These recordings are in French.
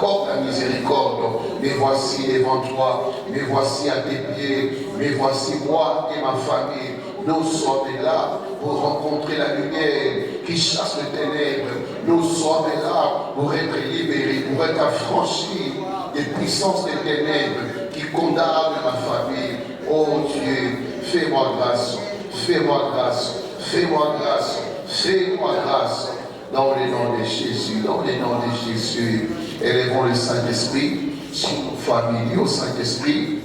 accorde la miséricorde. Mais voici devant toi, mais voici à tes pieds, mais voici moi et ma famille. Nous sommes là pour rencontrer la lumière qui chasse les ténèbres. Nous sommes là pour être libérés, pour être affranchis des puissances des ténèbres qui condamnent ma famille. Oh Dieu, fais-moi grâce, fais-moi grâce, fais-moi grâce, fais-moi grâce. Dans le nom de Jésus, dans le nom de Jésus, élevons le Saint-Esprit sur nos familles. Au Saint-Esprit,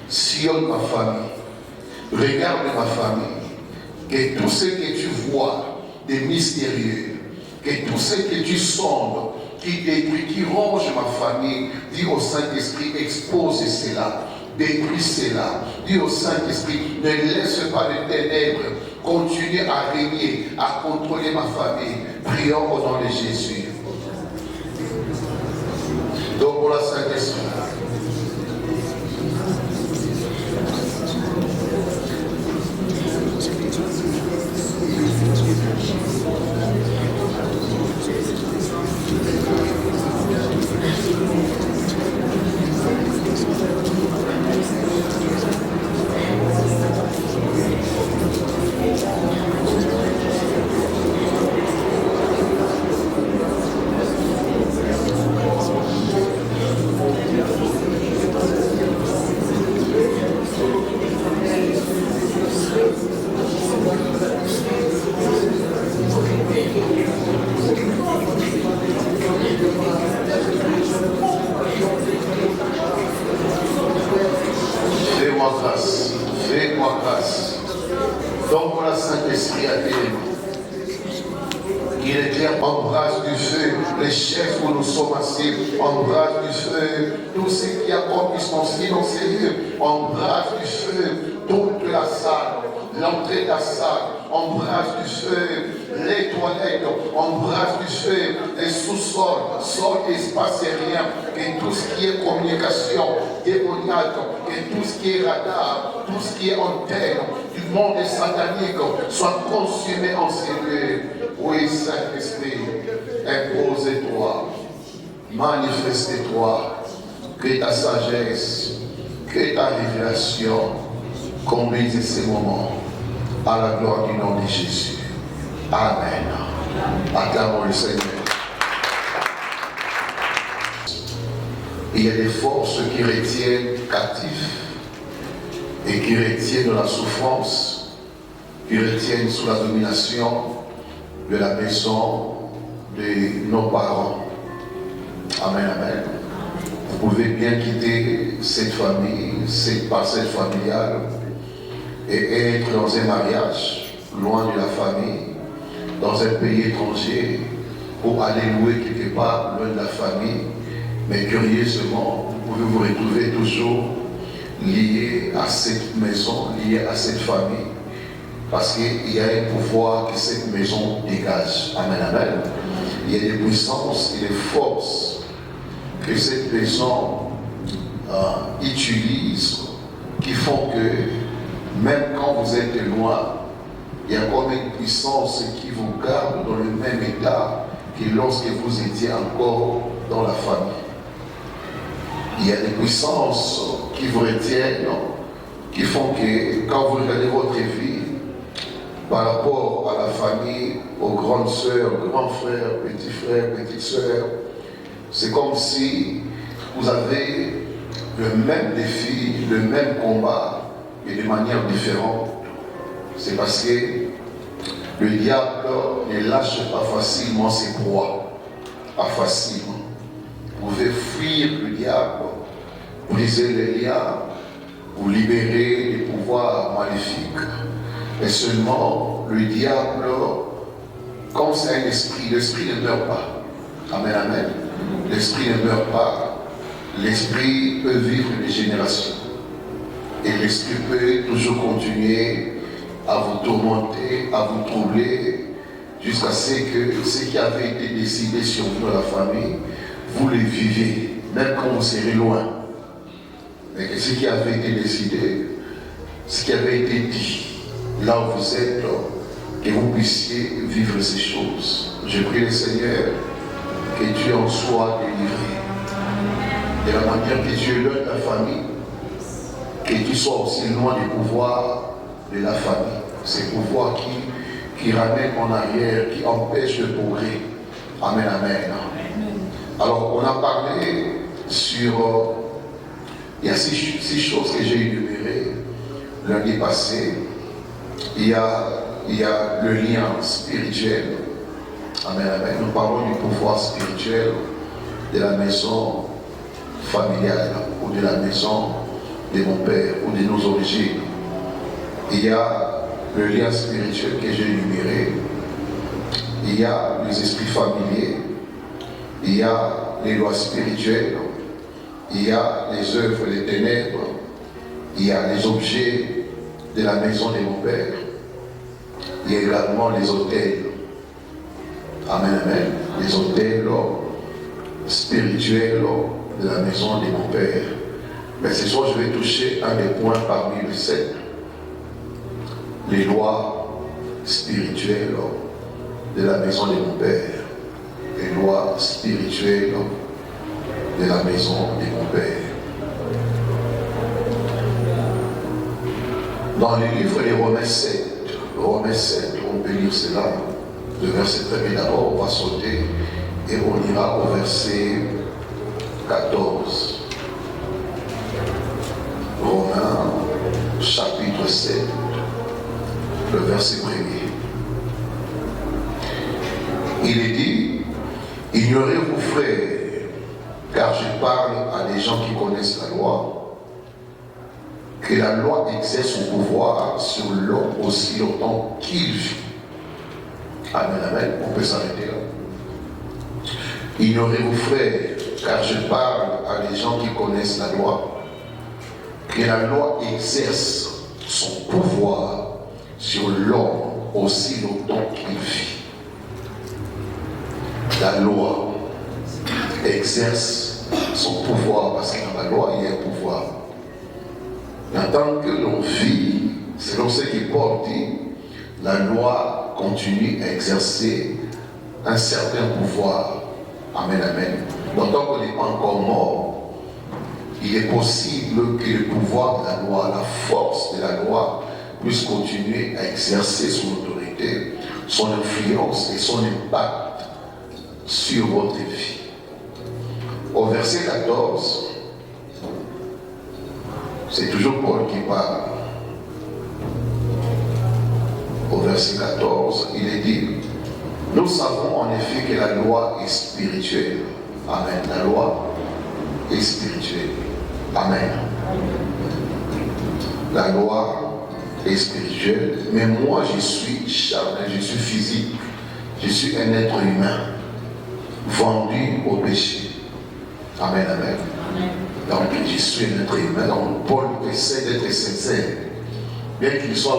sillonne ma famille, regarde ma famille, que tout ce que tu vois de mystérieux, que tout ce que tu sondes, qui détruit, qui ronge ma famille, dis au Saint-Esprit, expose cela, détruis cela. Dis au Saint-Esprit, ne laisse pas les ténèbres continuer à régner, à contrôler ma famille. Prions au nom de Jésus. Donc pour la Saint-Esprit. Fais-moi grâce. Donc pour la Saint-Esprit à Dieu. Il est clair, embrasse du feu, les chefs où nous sommes assis, embrasse du feu, tout ce qui a comme ustensile dans ces lieux, embrasse du feu, toute la salle, l'entrée de la salle, embrasse du feu, les toilettes, embrasse du feu, les sous-sols, sol, espace aérien, que tout ce qui est communication démoniaque, que tout ce qui est radar, tout ce qui est antenne du monde satanique soit consumé en ces lieux. Oui, Saint-Esprit, impose-toi, manifeste-toi, que ta sagesse, que ta révélation conduise ces moments à la gloire du nom de Jésus. Amen. Acclamons le Seigneur. Il y a des forces qui retiennent captifs et qui retiennent la souffrance, qui retiennent sous la domination de la maison de nos parents. Amen, amen. Vous pouvez bien quitter cette famille, cette parcelle familiale et être dans un mariage, loin de la famille, dans un pays étranger, pour aller louer quelque part, loin de la famille. Mais curieusement, vous pouvez vous retrouver toujours lié à cette maison, lié à cette famille. Parce qu'il y a un pouvoir que cette maison dégage. Amen, amen. Il y a des puissances et des forces que cette maison utilise, qui font que même quand vous êtes loin, il y a comme une puissance qui vous garde dans le même état que lorsque vous étiez encore dans la famille. Il y a des puissances qui vous retiennent, qui font que quand vous regardez votre vie, par rapport à la famille, aux grandes sœurs, grands frères, petits frères, petites sœurs, c'est comme si vous avez le même défi, le même combat, mais de manière différente. C'est parce que le diable ne lâche pas facilement ses proies, pas facilement. Vous pouvez fuir le diable, briser les liens, vous libérer des pouvoirs maléfiques. Et seulement le diable, comme c'est un esprit, l'esprit ne meurt pas. Amen, amen. L'esprit ne meurt pas. L'esprit peut vivre des générations. Et l'esprit peut toujours continuer à vous tourmenter, à vous troubler, jusqu'à ce que ce qui avait été décidé sur vous dans la famille, vous le vivez, même quand vous serez loin. Mais que ce qui avait été décidé, ce qui avait été dit, là où vous êtes, que vous puissiez vivre ces choses. Je prie le Seigneur que Dieu en soit délivré. de la manière que Dieu donne la famille, que tu sois aussi loin du pouvoir de la famille. Ces pouvoirs qui ramènent en arrière, qui empêchent le progrès. Amen, amen. Alors, on a parlé sur... il y a six choses que j'ai énumérées lundi passé. Il y a le lien spirituel. Amen, amen. Nous parlons du pouvoir spirituel de la maison familiale ou de la maison de mon père ou de nos origines. Il y a le lien spirituel que j'ai énuméré. Il y a les esprits familiers. Il y a les lois spirituelles. Il y a les œuvres des ténèbres. Il y a les objets de la maison de mon père. Il y a également les autels. Amen, amen. Les autels spirituels de la maison de mon père. Mais ce soir, je vais toucher un des points parmi les 7. Les lois spirituelles de la maison de mon père. Les lois spirituelles de la maison de mon père. Dans le livre des Romains 7, on peut lire cela. Le verset 1er d'abord, on va sauter et on ira au verset 14. Romains, chapitre 7, le verset 1er. Il est dit, ignorez-vous frères, car je parle à des gens qui connaissent la loi, que la loi exerce son pouvoir sur l'homme aussi longtemps qu'il vit. Amen, amen, on peut s'arrêter là. Ignorez-vous frères, car je parle à des gens qui connaissent la loi, que la loi exerce son pouvoir sur l'homme aussi longtemps qu'il vit. La loi exerce son pouvoir, parce que dans la loi, il y a un pouvoir. En tant que l'on vit, selon ce que Paul dit, la loi continue à exercer un certain pouvoir. Amen, amen. Donc, tant qu'on n'est pas encore mort, il est possible que le pouvoir de la loi, la force de la loi, puisse continuer à exercer son autorité, son influence et son impact sur votre vie. Au verset 14, c'est toujours Paul qui parle. Au verset 14, il est dit, nous savons en effet que la loi est spirituelle. Amen. La loi est spirituelle. Amen. La loi est spirituelle, mais moi je suis charnel, je suis physique, je suis un être humain, vendu au péché. Amen, amen. Donc je suis un être humain. Donc Paul essaie d'être sincère, bien qu'il soit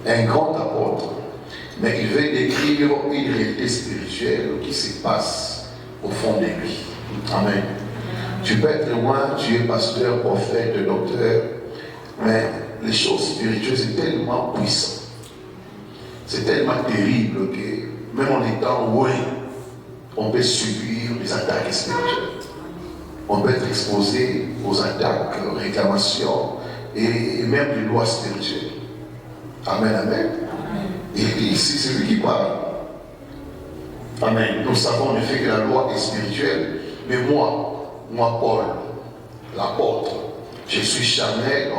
un grand apôtre, mais il veut décrire une réalité spirituelle qui se passe au fond de lui. Amen. Tu peux être loin, tu es pasteur, prophète, docteur, mais les choses spirituelles, c'est tellement puissant. C'est tellement terrible que même en étant loin, on peut subir des attaques spirituelles. On peut être exposé aux attaques, aux réclamations et même des lois spirituelles. Amen, amen. Et ici, c'est lui qui parle. Amen. Nous savons en effet que la loi est spirituelle, mais moi, Paul, l'apôtre, je suis charnel,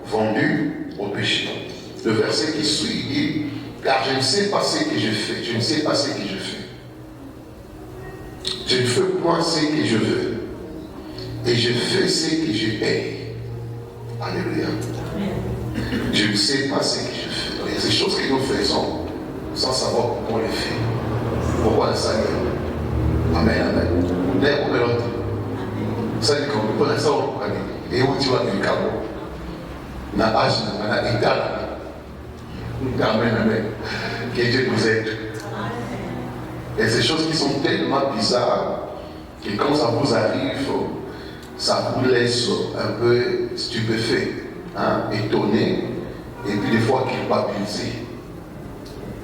vendu au péché. Le verset qui suit dit, car je ne sais pas ce que je fais, je ne sais pas ce que je fais. Je ne fais point ce que je veux, et je fais ce que je hais. Alléluia. Je ne sais pas ce que je fais. Il y a ces choses que nous faisons sans savoir pourquoi on les fait. Pourquoi on les salue. Amen, amen. D'ailleurs, on met l'autre. Ça dit qu'on peut pas ça au Kani. Et où tu vas du Cabo. Na âge, na état. Amen, amen. Que Dieu nous aide. Et ces choses qui sont tellement bizarres que quand ça vous arrive, ça vous laisse un peu stupéfait, hein, étonné, et puis des fois culpabilisé.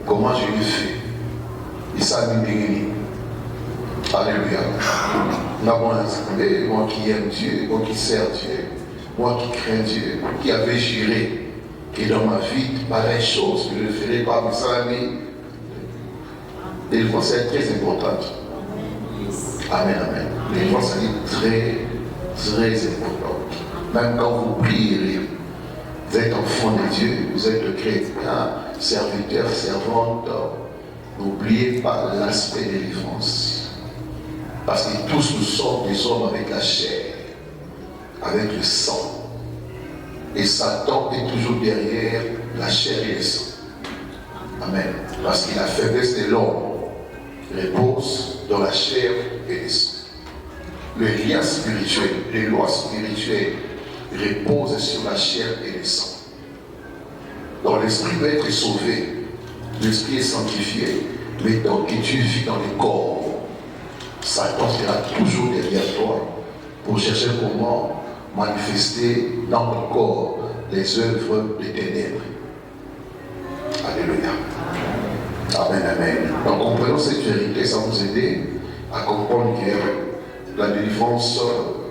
Comment je l'ai fait? Et ça nous bénit. Alléluia. D'abord, moi qui aime Dieu, moi qui sers Dieu, moi qui crains Dieu, qui avait juré que dans ma vie, pareille chose, je ne le ferai pas, mais ça, délivrance est très importante. Amen, amen. Délivrance est très, très importante. Même quand vous prierez, vous êtes enfant de Dieu, vous êtes chrétien, serviteur, servante, n'oubliez pas l'aspect de délivrance. Parce que tous nous sommes des hommes avec la chair, avec le sang. Et Satan est toujours derrière la chair et le sang. Amen. Parce que la faiblesse de l'homme repose dans la chair et le sang. Le lien spirituel, les lois spirituelles reposent sur la chair et le sang. Donc l'esprit va être sauvé, l'esprit est sanctifié, mais tant que tu vis dans le corps, Satan sera toujours derrière toi pour chercher comment manifester dans ton corps les œuvres des ténèbres. Alléluia. Amen, amen. Donc comprenons cette vérité, ça va nous aider à comprendre que la délivrance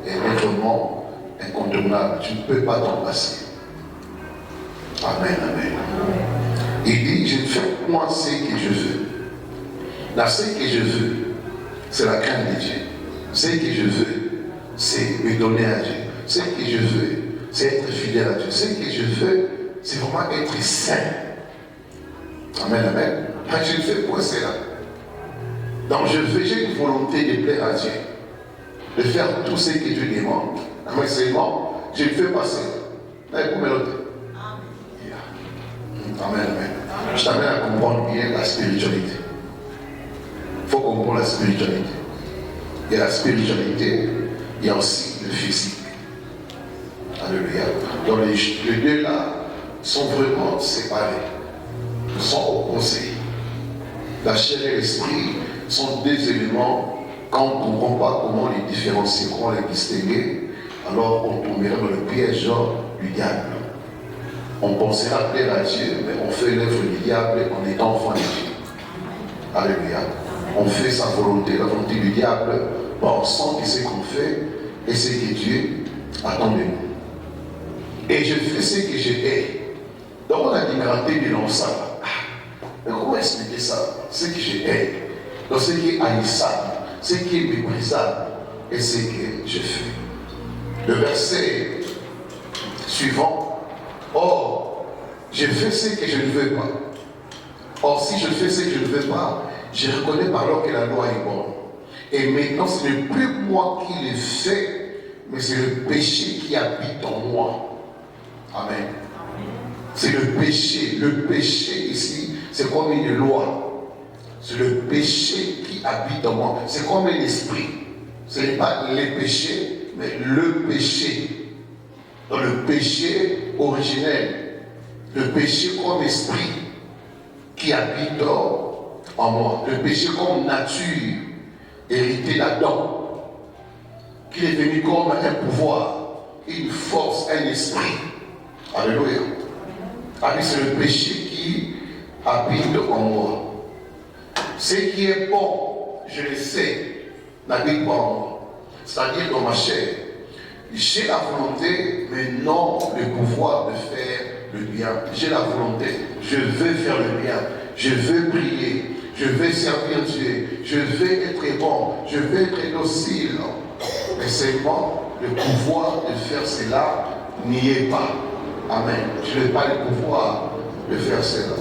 est vraiment incontournable. Tu ne peux pas t'en passer. Amen, amen. Il dit, je fais moi ce que je veux. Là, ce que je veux, c'est la crainte de Dieu. Ce que je veux, c'est me donner à Dieu. Ce que je veux, c'est être fidèle à Dieu. Ce que je veux, c'est vraiment être saint. Amen, amen. Je ne fais pas cela. Donc j'ai une volonté de plaire à Dieu. De faire tout ce que Dieu demande. Amen, seulement, je ne fais pas cela. Amen, amen. Je t'amène à comprendre bien la spiritualité. Il faut comprendre la spiritualité. Il y a la spiritualité, il y a aussi le physique. Alléluia. Donc les deux là sont vraiment séparés. Ils sont opposés. La chair et l'esprit sont deux éléments. Quand on ne comprend pas comment les différencier, comment les distinguer, alors on tombera dans le piège du diable. On pensera plaire à Dieu, mais on fait l'œuvre du diable en étant enfant de Dieu. Alléluia. On fait sa volonté, la volonté du diable, pensant que ce qu'on fait et ce que Dieu attend de nous. Et je fais ce que je hais. Donc on a dit grandir de l'ensemble. Mais comment expliquer ça? Ce que je hais. Donc ce qui est haïssable, ce qui est méprisable et ce que je fais. Le verset suivant. Or, je fais ce que je ne veux pas. Or, si je fais ce que je ne veux pas, je reconnais par là que la loi est bonne. Et maintenant, ce n'est plus moi qui le fais, mais c'est le péché qui habite en moi. Amen. C'est le péché. Le péché ici, c'est comme une loi. C'est le péché qui habite en moi. C'est comme un esprit. Ce n'est pas les péchés, mais le péché. Dans le péché originel. Le péché comme esprit qui habite en moi. Le péché comme nature héritée d'Adam. Qui est venu comme un pouvoir, une force, un esprit. Alléluia. C'est le péché qui habite en moi. Ce qui est bon, je le sais, n'habite pas en moi. C'est-à-dire dans ma chair. J'ai la volonté, mais non le pouvoir de faire le bien. J'ai la volonté, je veux faire le bien. Je veux prier. Je veux servir Dieu. Je veux être bon. Je veux être docile. Mais seulement le pouvoir de faire cela n'y est pas. Amen. Je n'ai pas le pouvoir de faire cela.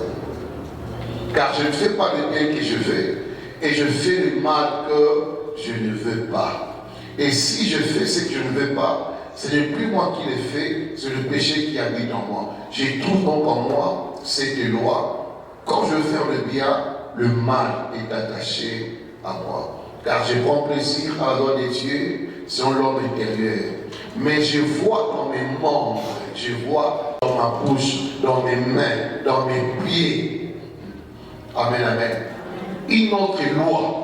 Car je ne fais pas le bien que je veux. Et je fais le mal que je ne veux pas. Et si je fais ce que je ne veux pas, ce n'est plus moi qui le fais, c'est le péché qui habite en moi. Je trouve donc en moi cette loi. Quand je veux faire le bien, le mal est attaché à moi. Car je prends plaisir à la loi de Dieu selon l'homme intérieur. Mais je vois dans mes membres, je vois dans ma bouche, dans mes mains, dans mes pieds. Amen, amen. Une autre loi.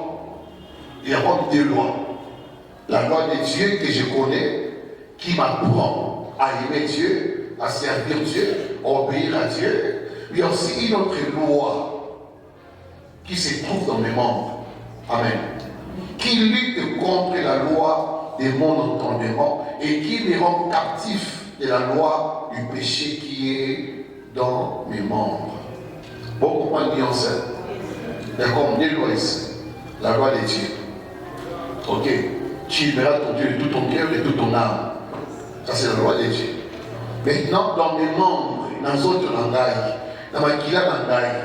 Il y a comme deux lois. La loi de Dieu que je connais, qui m'apprend à aimer Dieu, à servir Dieu, à obéir à Dieu. Il y a aussi une autre loi qui se trouve dans mes membres. Amen. qui lutte contre la loi de mon entendement et qui me rend captif de la loi du péché qui est dans mes membres. Bon, comment dire ça? D'accord, on est loi ici. La loi de Dieu. Ok. Tu libéras ton Dieu de tout ton cœur et de toute ton âme. Ça, c'est la loi de Dieu. Maintenant, dans mes membres, dans les autres langages, dans ma kila langages,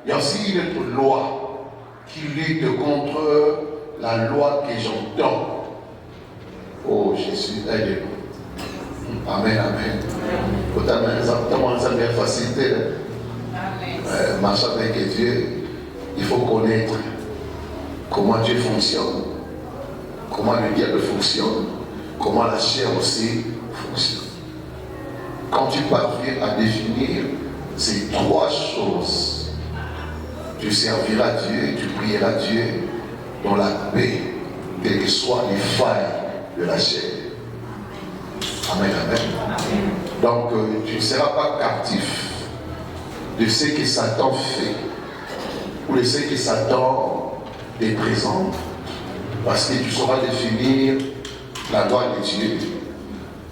il y a aussi une autre loi qui lutte contre la loi que j'entends. Oh Jésus, aide-nous. Amen, amen. Autant ça bien facilité. Marcher avec Dieu, il faut connaître comment Dieu fonctionne, comment le diable fonctionne, comment la chair aussi fonctionne. Quand tu parviens à définir ces trois choses, tu serviras Dieu et tu prieras Dieu dans la paix, quelles que soient les failles de la chair. Amen, amen. Donc, tu ne seras pas captif de ce que Satan fait ou de ce que Satan te présente, parce que tu sauras définir la loi de Dieu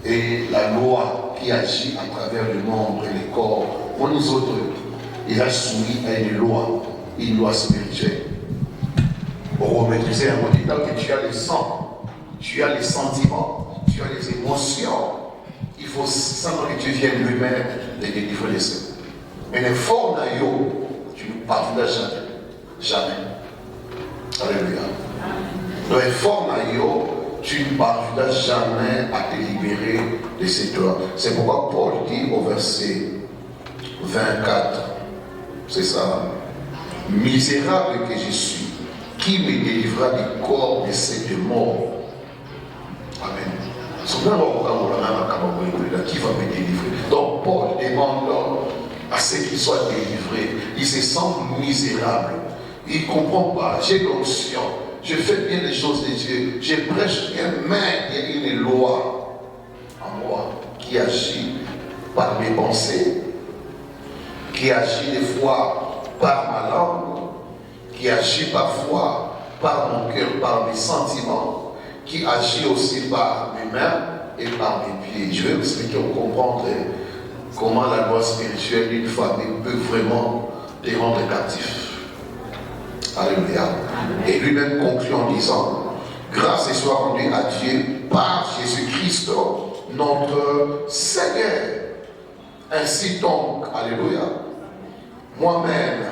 et la loi qui agit à travers le monde et le corps. Pour nous autres, il a soumis à une loi spirituelle. Pour maîtriser un mot que tu as le sang, tu as les sentiments, tu as les émotions. Il faut simplement que tu viennes lui-même de délivrer les seins. Mais les formes tu ne parviendras jamais. Jamais. Alléluia. Dans les formes tu ne parviendras jamais à te libérer de ces droits. C'est pourquoi Paul dit au verset 24, c'est ça, misérable que je suis, qui me délivrera du corps de ces démons? Amen. Qui va me délivrer? Donc Paul demande à ceux qui soient délivrés. Il se sent misérable. Il ne comprend pas. J'ai l'onction. Je fais bien les choses de Dieu. Je prêche bien, mais il y a une loi en moi qui agit par mes pensées, qui agit des fois par ma langue, qui agit parfois par mon cœur, par mes sentiments, qui agit aussi par mes mains et par mes pieds. Je vais vous expliquer pour comprendre comment la loi spirituelle d'une famille peut vraiment les rendre captifs. Alléluia. Et lui-même conclut en disant, grâce et soit rendue à Dieu par Jésus-Christ, notre Seigneur. Ainsi donc, alléluia, moi-même,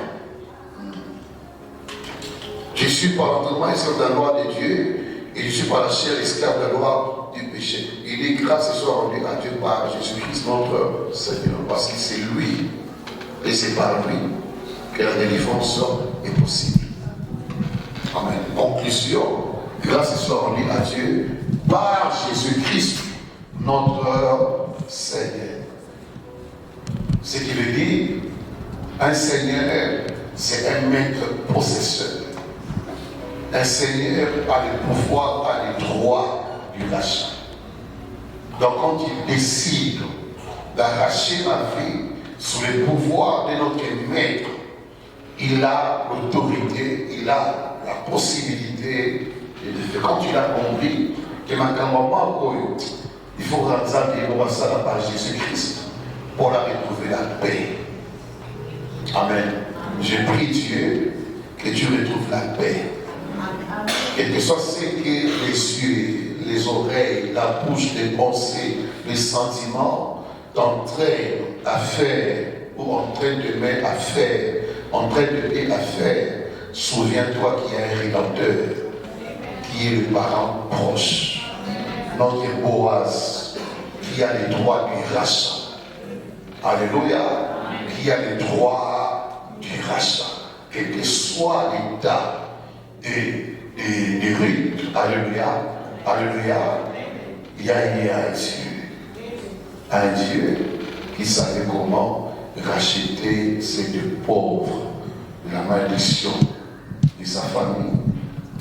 je suis par l'entendement esclave de la loi de Dieu, et je suis par la chair esclave de la loi du péché. Il dit grâce et soit rendue à Dieu par Jésus-Christ notre Seigneur, parce que c'est lui, et c'est par lui que la délivrance est possible. Amen. Conclusion, grâce et soit rendue à Dieu par Jésus-Christ notre Seigneur. Ce qui veut dire, un Seigneur, c'est un maître possesseur. Un Seigneur a le pouvoir, a le droit du rachat. Donc quand il décide d'arracher ma vie sous le pouvoir de notre maître, il a l'autorité, il a la possibilité de le faire. Quand il a compris que ma maman, il faut rendre ça par Jésus-Christ pour la retrouver la paix. Amen. Je prie Dieu que tu retrouves la paix. Quel que soit ce que les yeux, les oreilles, la bouche, les pensées, les sentiments t'entraînent à faire ou entraînent de mettre à faire, entraînent de t'aider à faire, souviens-toi qu'il y a un rédempteur qui est le parent proche, notre Boaz, qui a les droits du rachat. Alléluia. Qui a les droits du rachat. Quel que soit l'état des rues. Alléluia. Alléluia. Il y a un Dieu. Un Dieu qui savait comment racheter ces deux pauvres de la malédiction de sa famille,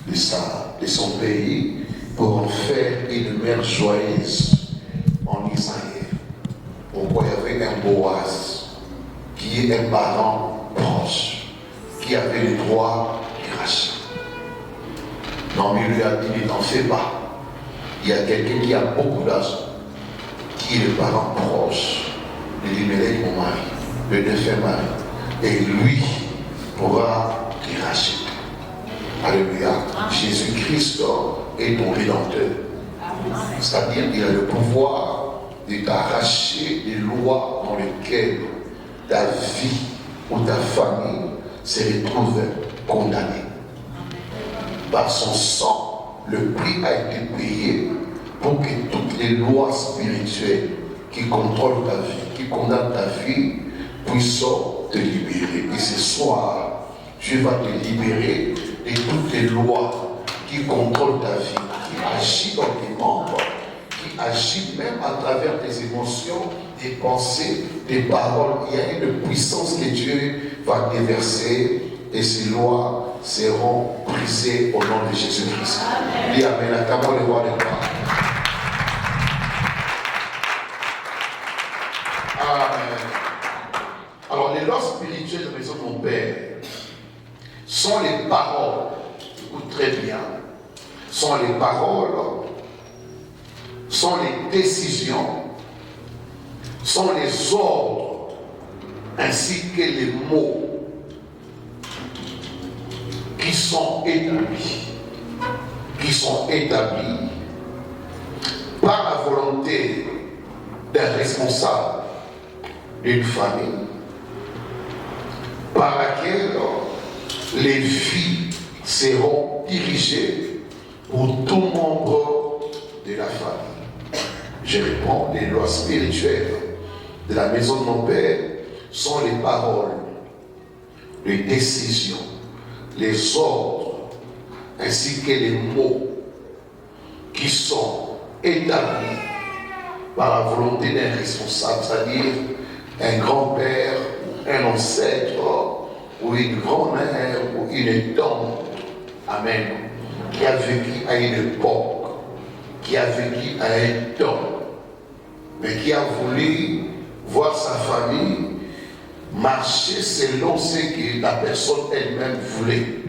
de son pays, pour en faire une mère joyeuse en Israël. Pourquoi il y avait un Boaz qui est un parent proche, qui avait le droit du rachat. Non, mais il lui a dit, n'en fais pas. Il y a quelqu'un qui a beaucoup d'argent, qui est le parent proche de Limelec, mon mari, le défunt mari. Et lui pourra te racheter. Alléluia. Jésus-Christ est ton rédempteur. C'est-à-dire qu'il a le pouvoir de t'arracher des lois dans lesquelles ta vie ou ta famille se retrouve condamnée. Par son sang, le prix a été payé pour que toutes les lois spirituelles qui contrôlent ta vie, qui condamnent ta vie, puissent te libérer. Et ce soir, Dieu va te libérer de toutes les lois qui contrôlent ta vie, qui agissent dans tes membres, qui agissent même à travers tes émotions, tes pensées, tes paroles. Il y a une puissance que Dieu va déverser et ces lois seront brisées au nom de Jésus-Christ. Dis Amen. Acclamons le roi des gloires. Amen. Alors, les lois spirituelles de la maison de mon Père sont les paroles, écoute très bien, sont les paroles, sont les décisions, sont les ordres, ainsi que les mots qui sont établis par la volonté d'un responsable d'une famille, par laquelle les vies seront dirigées pour tout membre de la famille. Je réponds, les lois spirituelles de la maison de mon Père sont les paroles, les décisions, les ordres, ainsi que les mots qui sont établis par la volonté d'un responsable, c'est-à-dire un grand-père, un ancêtre, ou une grand-mère, ou une tante, amen, qui a vécu à une époque, qui a vécu à un temps, mais qui a voulu voir sa famille marcher selon ce que la personne elle-même voulait,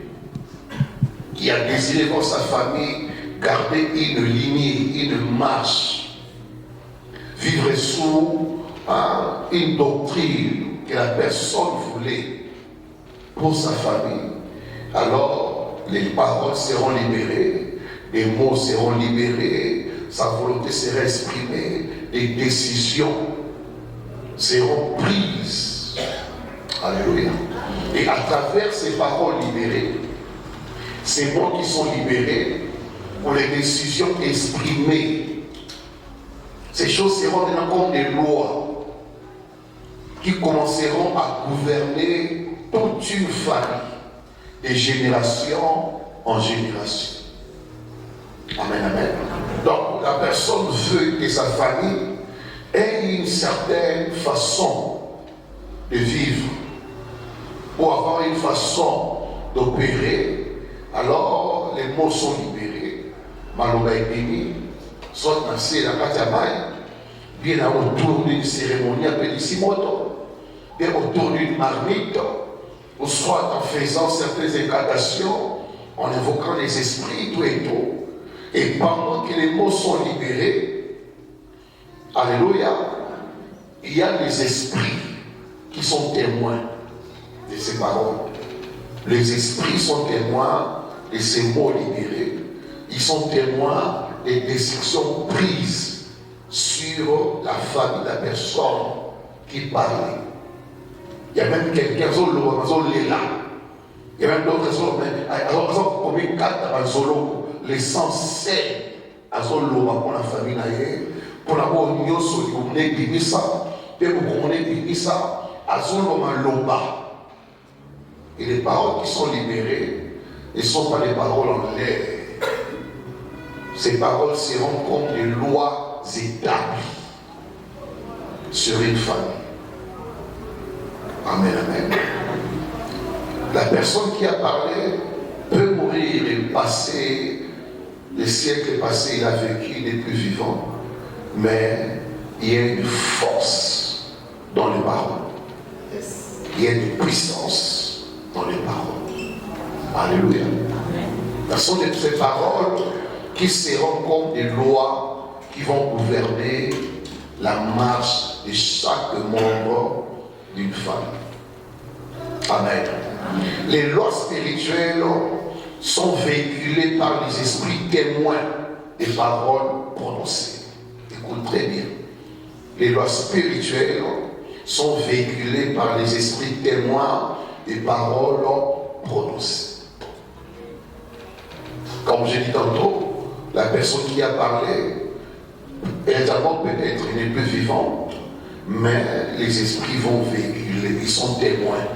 qui a désiré voir sa famille garder une lignée, une marche, vivre sous une doctrine que la personne voulait pour sa famille. Alors les paroles seront libérées, les mots seront libérés, sa volonté sera exprimée, les décisions seront prises. Alléluia. Et à travers ces paroles libérées, ces mots qui sont libérés, pour les décisions exprimées, ces choses seront comme des lois qui commenceront à gouverner toute une famille, de génération en génération. Amen, amen. Donc la personne veut que sa famille ait une certaine façon de vivre, pour avoir une façon d'opérer. Alors les mots sont libérés. Maloba et béni, soit dans la Katamai, bien autour d'une cérémonie appelée Simoto, bien autour d'une marmite, ou soit en faisant certaines incantations, en invoquant les esprits, tout et tout. Et pendant que les mots sont libérés, alléluia, il y a les esprits qui sont témoins de ces paroles. Les esprits sont témoins de ces mots libérés. Ils sont témoins des décisions prises sur la famille de la personne qui parlait. Il y a même quelqu'un qui est là. Il y a même d'autres qui sont comme quatre l'essentiel pour la famille, pour la bonne et les paroles qui sont libérées ne sont pas des paroles en l'air. Ces paroles seront comme des lois établies sur une famille. Amen, amen. La personne qui a parlé peut mourir et passer, les siècles passés, il a vécu, il n'est plus vivant. Mais il y a une force dans les paroles. Il y a une puissance dans les paroles. Alléluia. Ce sont ces paroles qui seront comme des lois qui vont gouverner la marche de chaque membre d'une famille. Amen. Les lois spirituelles sont véhiculées par les esprits témoins des paroles prononcées. Écoute très bien. Les lois spirituelles sont véhiculées par les esprits témoins des paroles prononcées. Comme j'ai dit tantôt, la personne qui a parlé, évidemment peut-être elle n'est plus vivante, mais les esprits vont véhiculer, ils sont témoins.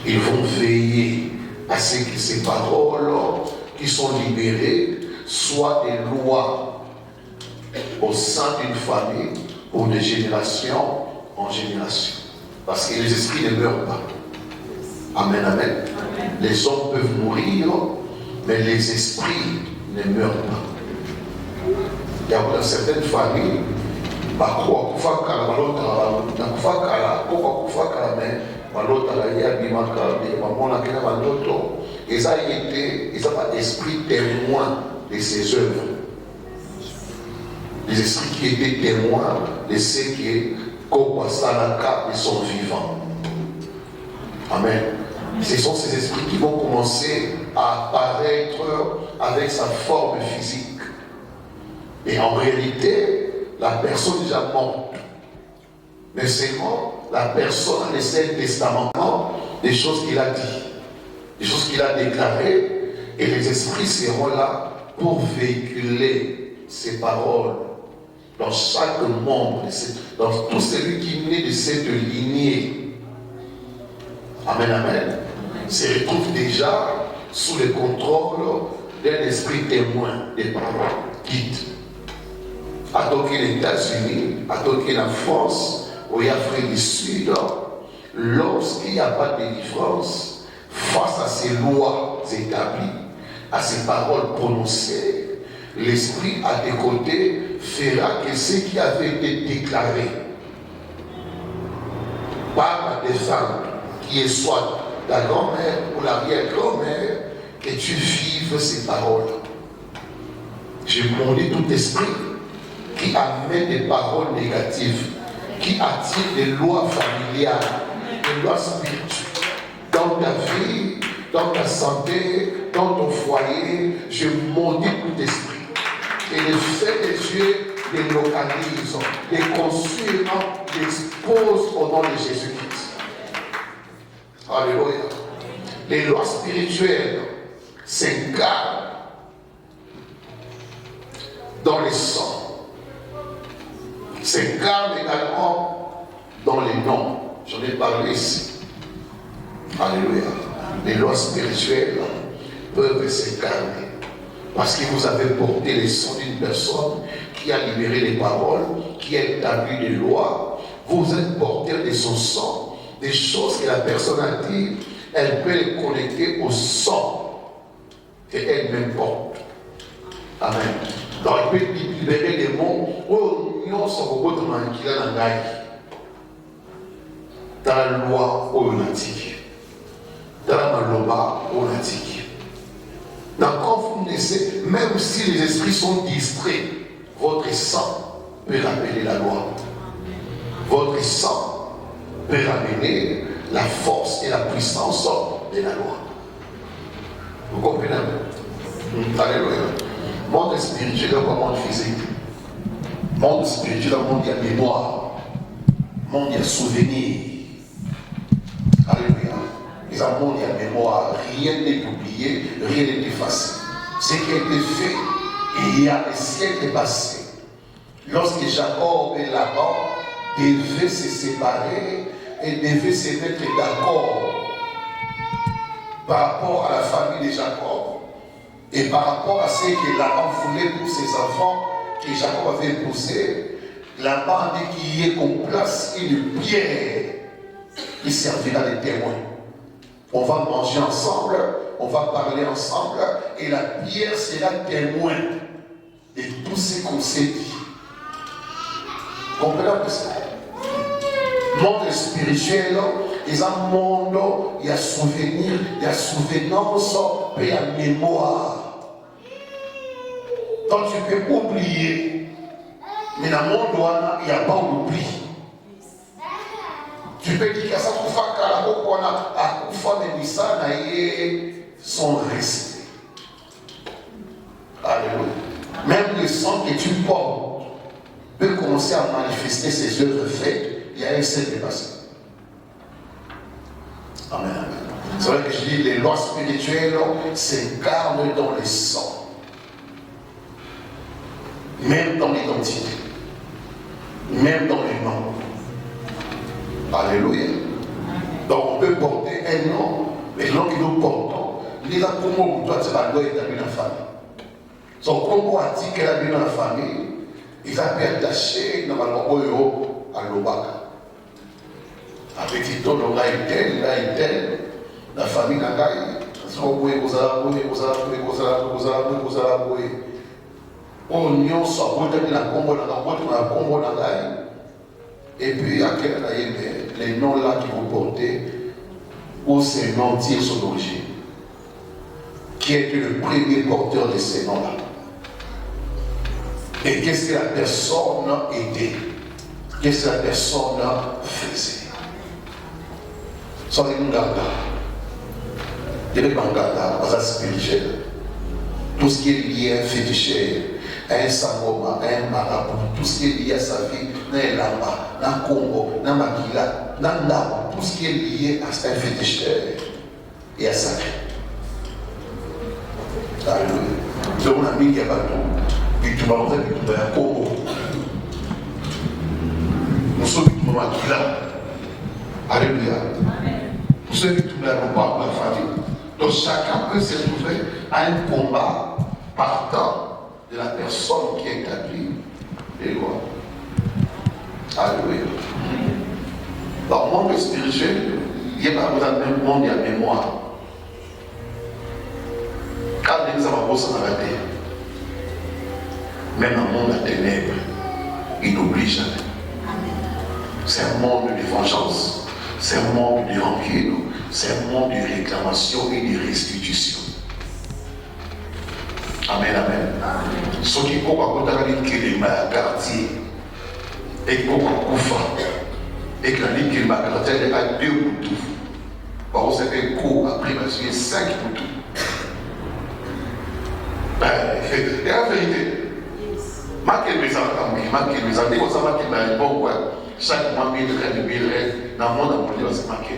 Ils vont veiller à ce que ces paroles qui sont libérées soient des lois au sein d'une famille ou de génération en génération. Parce que les esprits ne meurent pas. Amen, amen. Amen. Les hommes peuvent mourir, mais les esprits ne meurent pas. Il y a dans certaines familles, ils ont pas esprit témoin de ses œuvres. Les esprits qui étaient témoins de ce qui ils sont vivants. Amen. Ce sont ces esprits qui vont commencer à apparaître avec sa forme physique. Et en réalité, la personne est déjà morte. Mais seulement la personne a laissé testament des choses qu'il a dit, des choses qu'il a déclarées, et les esprits seront là pour véhiculer ces paroles dans chaque membre, dans tout celui qui est né de cette lignée. Amen, amen. Se retrouve déjà sous le contrôle d'un esprit témoin des paroles dites. À toquer les États-Unis, à toquer la France, ou l'Afrique du Sud, lorsqu'il n'y a pas de délivrance, face à ces lois établies, à ces paroles prononcées, l'esprit à tes côtés fera que ce qui avait été déclaré par la défunte, qui est soit ta grand-mère ou l'arrière-grand-mère, que tu vives ces paroles. J'ai demandé tout esprit qui amène des paroles négatives, qui attire des lois familiales, des lois spirituelles dans ta vie, dans ta santé, dans ton foyer. Je maudis tout esprit. Et le fait de Dieu les localise, les consume, les expose au nom de Jésus-Christ. Alléluia. Les lois spirituelles s'incarnent dans les sangs, s'incarnent également dans les noms. J'en ai parlé ici. Alléluia. Les lois spirituelles peuvent s'incarner parce que vous avez porté les sons d'une personne qui a libéré les paroles, qui a établi des lois. Vous êtes porteur de son sang, des choses que la personne a dit, elle peut les connecter au sang qu'elle-même porte. Amen. Donc elle peut libérer des mots. Oh, nous sommes beaucoup de gens qui ont dans la loi onatique, dans la maloba onatique. Donc quand vous naissez, même si les esprits sont distraits, votre sang peut rappeler la loi. Votre sang peut ramener la force et la puissance de la loi. Vous comprenez? Alléluia. Monde spirituel comme monde physique. Monde spirituel, monde il y a mémoire. Monde il y a souvenir. Alléluia. Ils ont monde il y a mémoire. Rien n'est oublié, rien n'est effacé. Ce qui a été fait il y a des siècles passés. Lorsque Jacob et Laban devaient se séparer et devaient se mettre d'accord par rapport à la famille de Jacob et par rapport à ce que Laban voulait pour ses enfants que Jacob avait épousés, Laban a dit qu'il y ait qu'on place une pierre qui servira de témoin. On va manger ensemble, on va parler ensemble et la pierre sera témoin de tout ce qu'on s'est dit. Comprenez un peu ça? Monde spirituel, ils ont un monde, il y a souvenir, il y a souvenance, et il y a mémoire. Donc tu peux oublier. Mais dans le monde, il n'y a pas d'oubli. Tu peux dire que ça sont restés. Alléluia. Même le sang que tu portes peut commencer à manifester ses œuvres faites. Il y a un seul dépassé. Amen, amen. C'est vrai que je dis, les lois spirituelles s'incarnent dans le sang. Même dans l'identité. Même dans les noms. Alléluia. Donc on peut porter un nom, mais le nom que nous portons, il est là pour moi, pour toi, c'est la loi établie dans la famille. Son combo a dit qu'elle a bien dans la famille, il va bien attacher dans la loi à l'obaka. Un petit ton, là est tel, la famille n'a pas eu. On soit la combo et puis à quel les noms là qui vont porter où ces noms tirent son origine, qui était le premier porteur de ces noms là, et qu'est-ce que la personne était, qu'est-ce que la personne faisait. Sans les Nganga, il y a des Bangada, spirituel, tout ce qui est lié à un féticheur, un sangoma, un marabout, tout ce qui est lié à sa vie, un lama, un Congo, un makila, un nabo, tout ce qui est lié à un féticheur et à sa vie. Alléluia. Donc on a mis qu'il y a bateau, puis tu vas rentrer, puis tu vas à Congo. Nous sommes tous makila. Alléluia. Nous sommes tous les repas de la famille. Donc chacun peut se retrouver à un combat partant de la personne qui établit les lois. Alléluia. Dans le monde spirituel, il n'y a pas besoin de même monde, il y a mémoire. Quand nous avons bossé dans la terre, même dans le monde de la ténèbre, il n'oublie jamais. C'est un monde de vengeance, c'est un monde de rancune, c'est un monde de réclamation et de restitution. Amen, amen. Ceux qui peuvent raconter que les quartier et qui peuvent et que la ligne qui est quartier a 2 boutous. Par contre, c'est un coup après, il y a 5 boutous. Et la vérité, marquez mes amis, chaque mois, 1000 rêves, dans le monde, c'est marqué.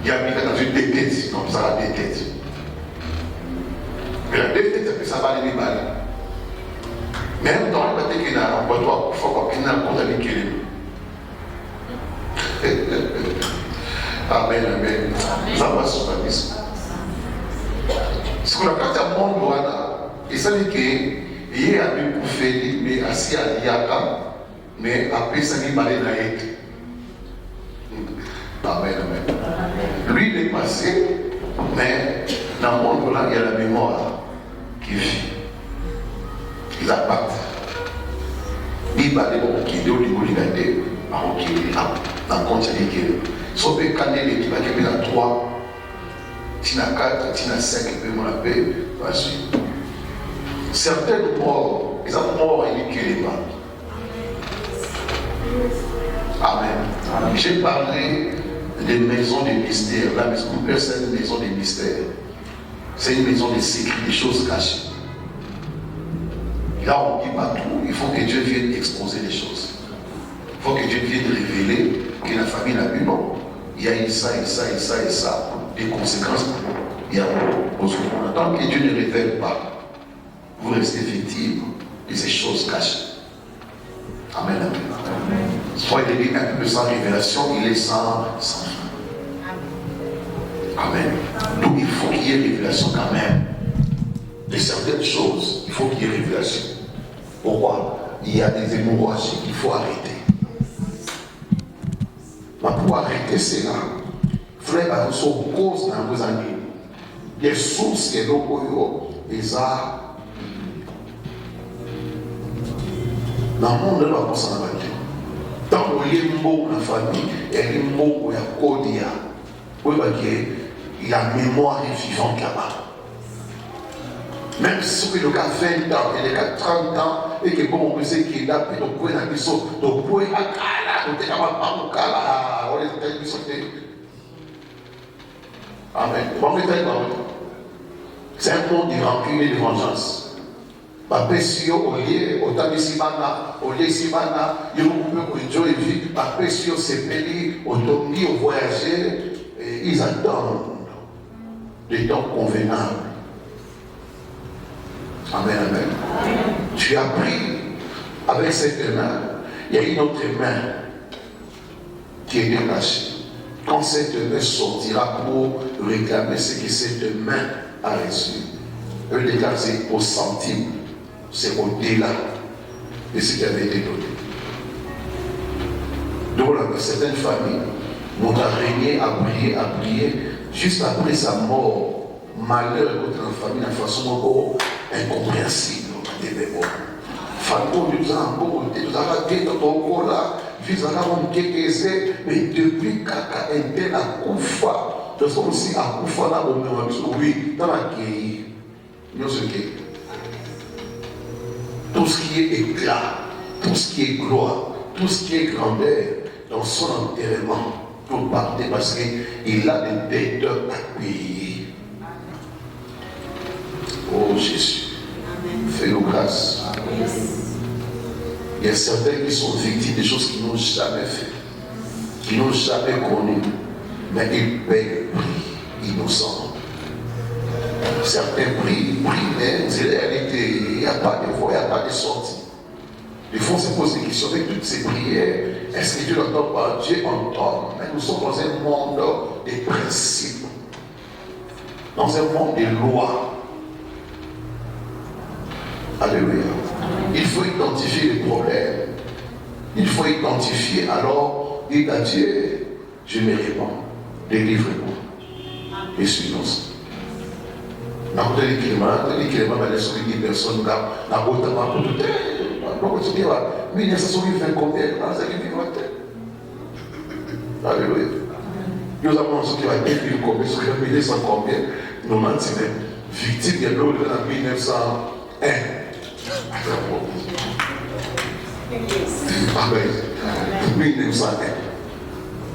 Il y a mis dans une tête, comme ça, la tête. Mais la tête, ça va aller mal. Même dans le bâtiment qu'il y a un boîtoir, il faut qu'il y ait un condamné qui est. Amen, amen. Ça va se passer. Ce qu'on a fait à mon monde, et ça dit qu'il y a un peu pour faire, mais assis à l'IACA, mais après ça dit mal dans l'aide. Amen, amen. Lui, il est passé, mais dans le monde, là, il y a la mémoire qui vit. Il a pas. Il va aller au Kidé, au niveau de l'Igandé, au Kidé, dans le compte de l'Igandé. Sauf que quand il est à 3, il y a 4, il y a 5, et puis on a paix, vas-y. Certaines morts, ils ont mort et ils ne pas. Amen. Amen. J'ai parlé des maisons de mystère. La maison de Père, c'est une maison de mystère. C'est une maison de secrets, des choses cachées. Là, on ne dit pas tout. Il faut que Dieu vienne exposer les choses. Il faut que Dieu vienne révéler que la famille n'a plus non. Il y a eu ça et ça et ça et ça. Les conséquences, il y a aux autres. Tant que Dieu ne révèle pas, vous restez victime de ces choses cachées. Amen, amen. Soit il est un peu sans révélation, il est sans fin. Amen. Donc il faut qu'il y ait révélation quand même. De certaines choses, il faut qu'il y ait révélation. Pourquoi? Il y a des hémorragies qu'il faut arrêter. Mais pour arrêter cela, frère, nous sommes cause dans vos années. Les sources et nos les arts. Dans le monde, nous avons ça dans la vie. Dans le limbo de la famille, et le limbo de la Kodia, il y a la mémoire vivante là-bas. Même si le gars 20 ans, et le gars 30 ans, et que bon, on sait qu'il a, et donc, on a dit, donc, on a dit, amen. C'est un monde de rancune et de vengeance. Bapesio, au lieu, au Tamisimana, au lieu Simana, il peut enjoyer vie. Bapesio, c'est béni, au Tongi, au voyager, et ils attendent des temps convenables. Amen, amen. Tu as pris avec cette main, il y a une autre main qui est détachée. Quand cette main sortira pour réclamer ce que cette main a reçu, elle déclare c'est au centime, c'est au-delà de ce qui avait été donné. Donc, certaines familles vont régner à prier, juste après sa mort. Malheur contre la famille, de façon incompréhensible. Mais depuis Kaka Intel à Koufa, de façon aussi à Koufa, là, oui, dans la guerre, tout ce qui est éclat, tout ce qui est gloire, tout ce qui est grandeur, dans son enterrement, tout partir parce qu'il a des dettes à payer. Oh Jésus, fais-nous grâce. Il y a certains qui sont victimes des choses qu'ils n'ont jamais fait, qui n'ont jamais connu, mais ils payent le prix innocent. Certains prient, mais c'est la réalité, il n'y a pas de voie, il n'y a pas de sortie. Des fois, on se pose des questions avec toutes ces prières. Est-ce que Dieu n'entend pas? Dieu entend, mais nous sommes dans un monde des principes, dans un monde des lois. Alléluia. Il faut identifier les problèmes. Il faut identifier alors, dire à Dieu, je me réponds, délivre-moi. Et suis innocent. N'a pas de climat, des personnes, n'a pas de mais il y a ça fait combien? Alléluia. Nous avons ce qui va être combien, ce qui va être 100 combien, nous avons victimes de l'autre en 1901. Amen. 1901.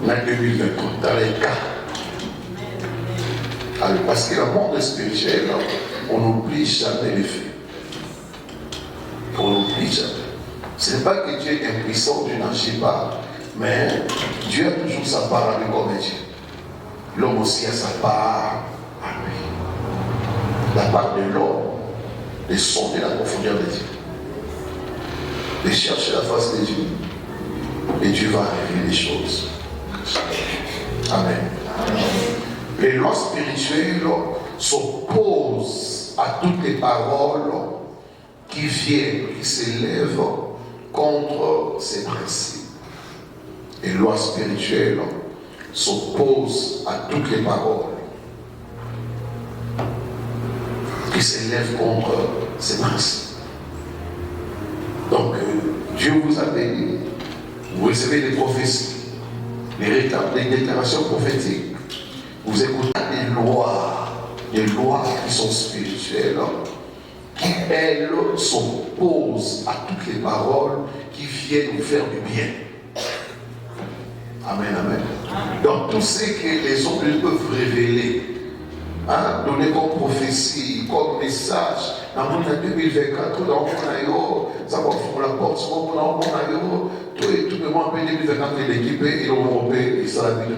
En 2023, dans les cas. Alors, parce que le monde spirituel, on n'oublie jamais les faits. On n'oublie jamais. Ce n'est pas que Dieu est impuissant, Dieu n'agit pas, mais Dieu a toujours sa part à lui comme Dieu. L'homme aussi a sa part à lui. La part de l'homme, de sonder la profondeur de Dieu, de chercher la face de Dieu, et Dieu va révéler les choses. Amen. Les lois spirituelles s'opposent à toutes les paroles qui viennent, qui s'élèvent contre ces principes. Les lois spirituelles s'opposent à toutes les paroles qui s'élèvent contre ces principes. Donc, Dieu vous a béni, vous recevez des prophéties, des déclarations prophétiques, vous écoutez des lois qui sont spirituelles, qui, elles, s'opposent à toutes les paroles qui viennent nous faire du bien. Amen, amen. Donc, tout ce que les hommes peuvent révéler, donner comme prophétie, comme message, dans le monde 2024, dans le monde, ça va ouvrir la porte, ça va ouvrir le monde, tout le monde peut 2024, l'équipe et l'Européen, et ça va dire,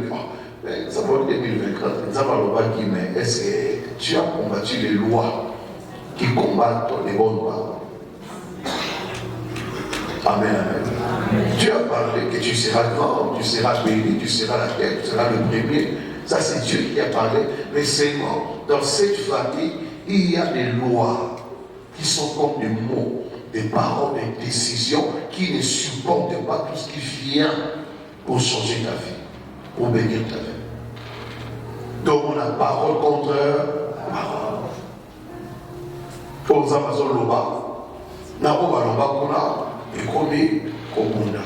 ça va 2024, ça va le bas qui met. Est-ce que tu as combattu les lois qui combattent les bonnes paroles? Amen, amen. Dieu a parlé que tu seras grand, tu seras béni, tu seras la tête, tu seras le premier. Ça, c'est Dieu qui a parlé. Mais seulement, dans cette famille, il y a des lois qui sont comme des mots, des paroles, des décisions qui ne supportent pas tout ce qui vient pour changer ta vie, pour bénir ta vie. Donc, on a parole contre parole. Aux Amazones Loba, n'a pas Loba, et commis Komunda.